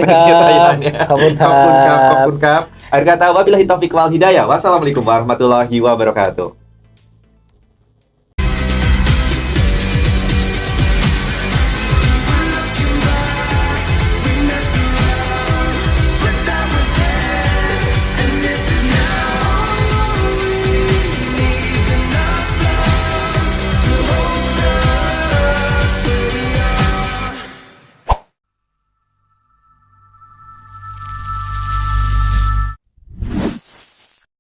Kap. Akhir kata wabillahi taufiq wal hidayah. Wassalamualaikum warahmatullahi wabarakatuh.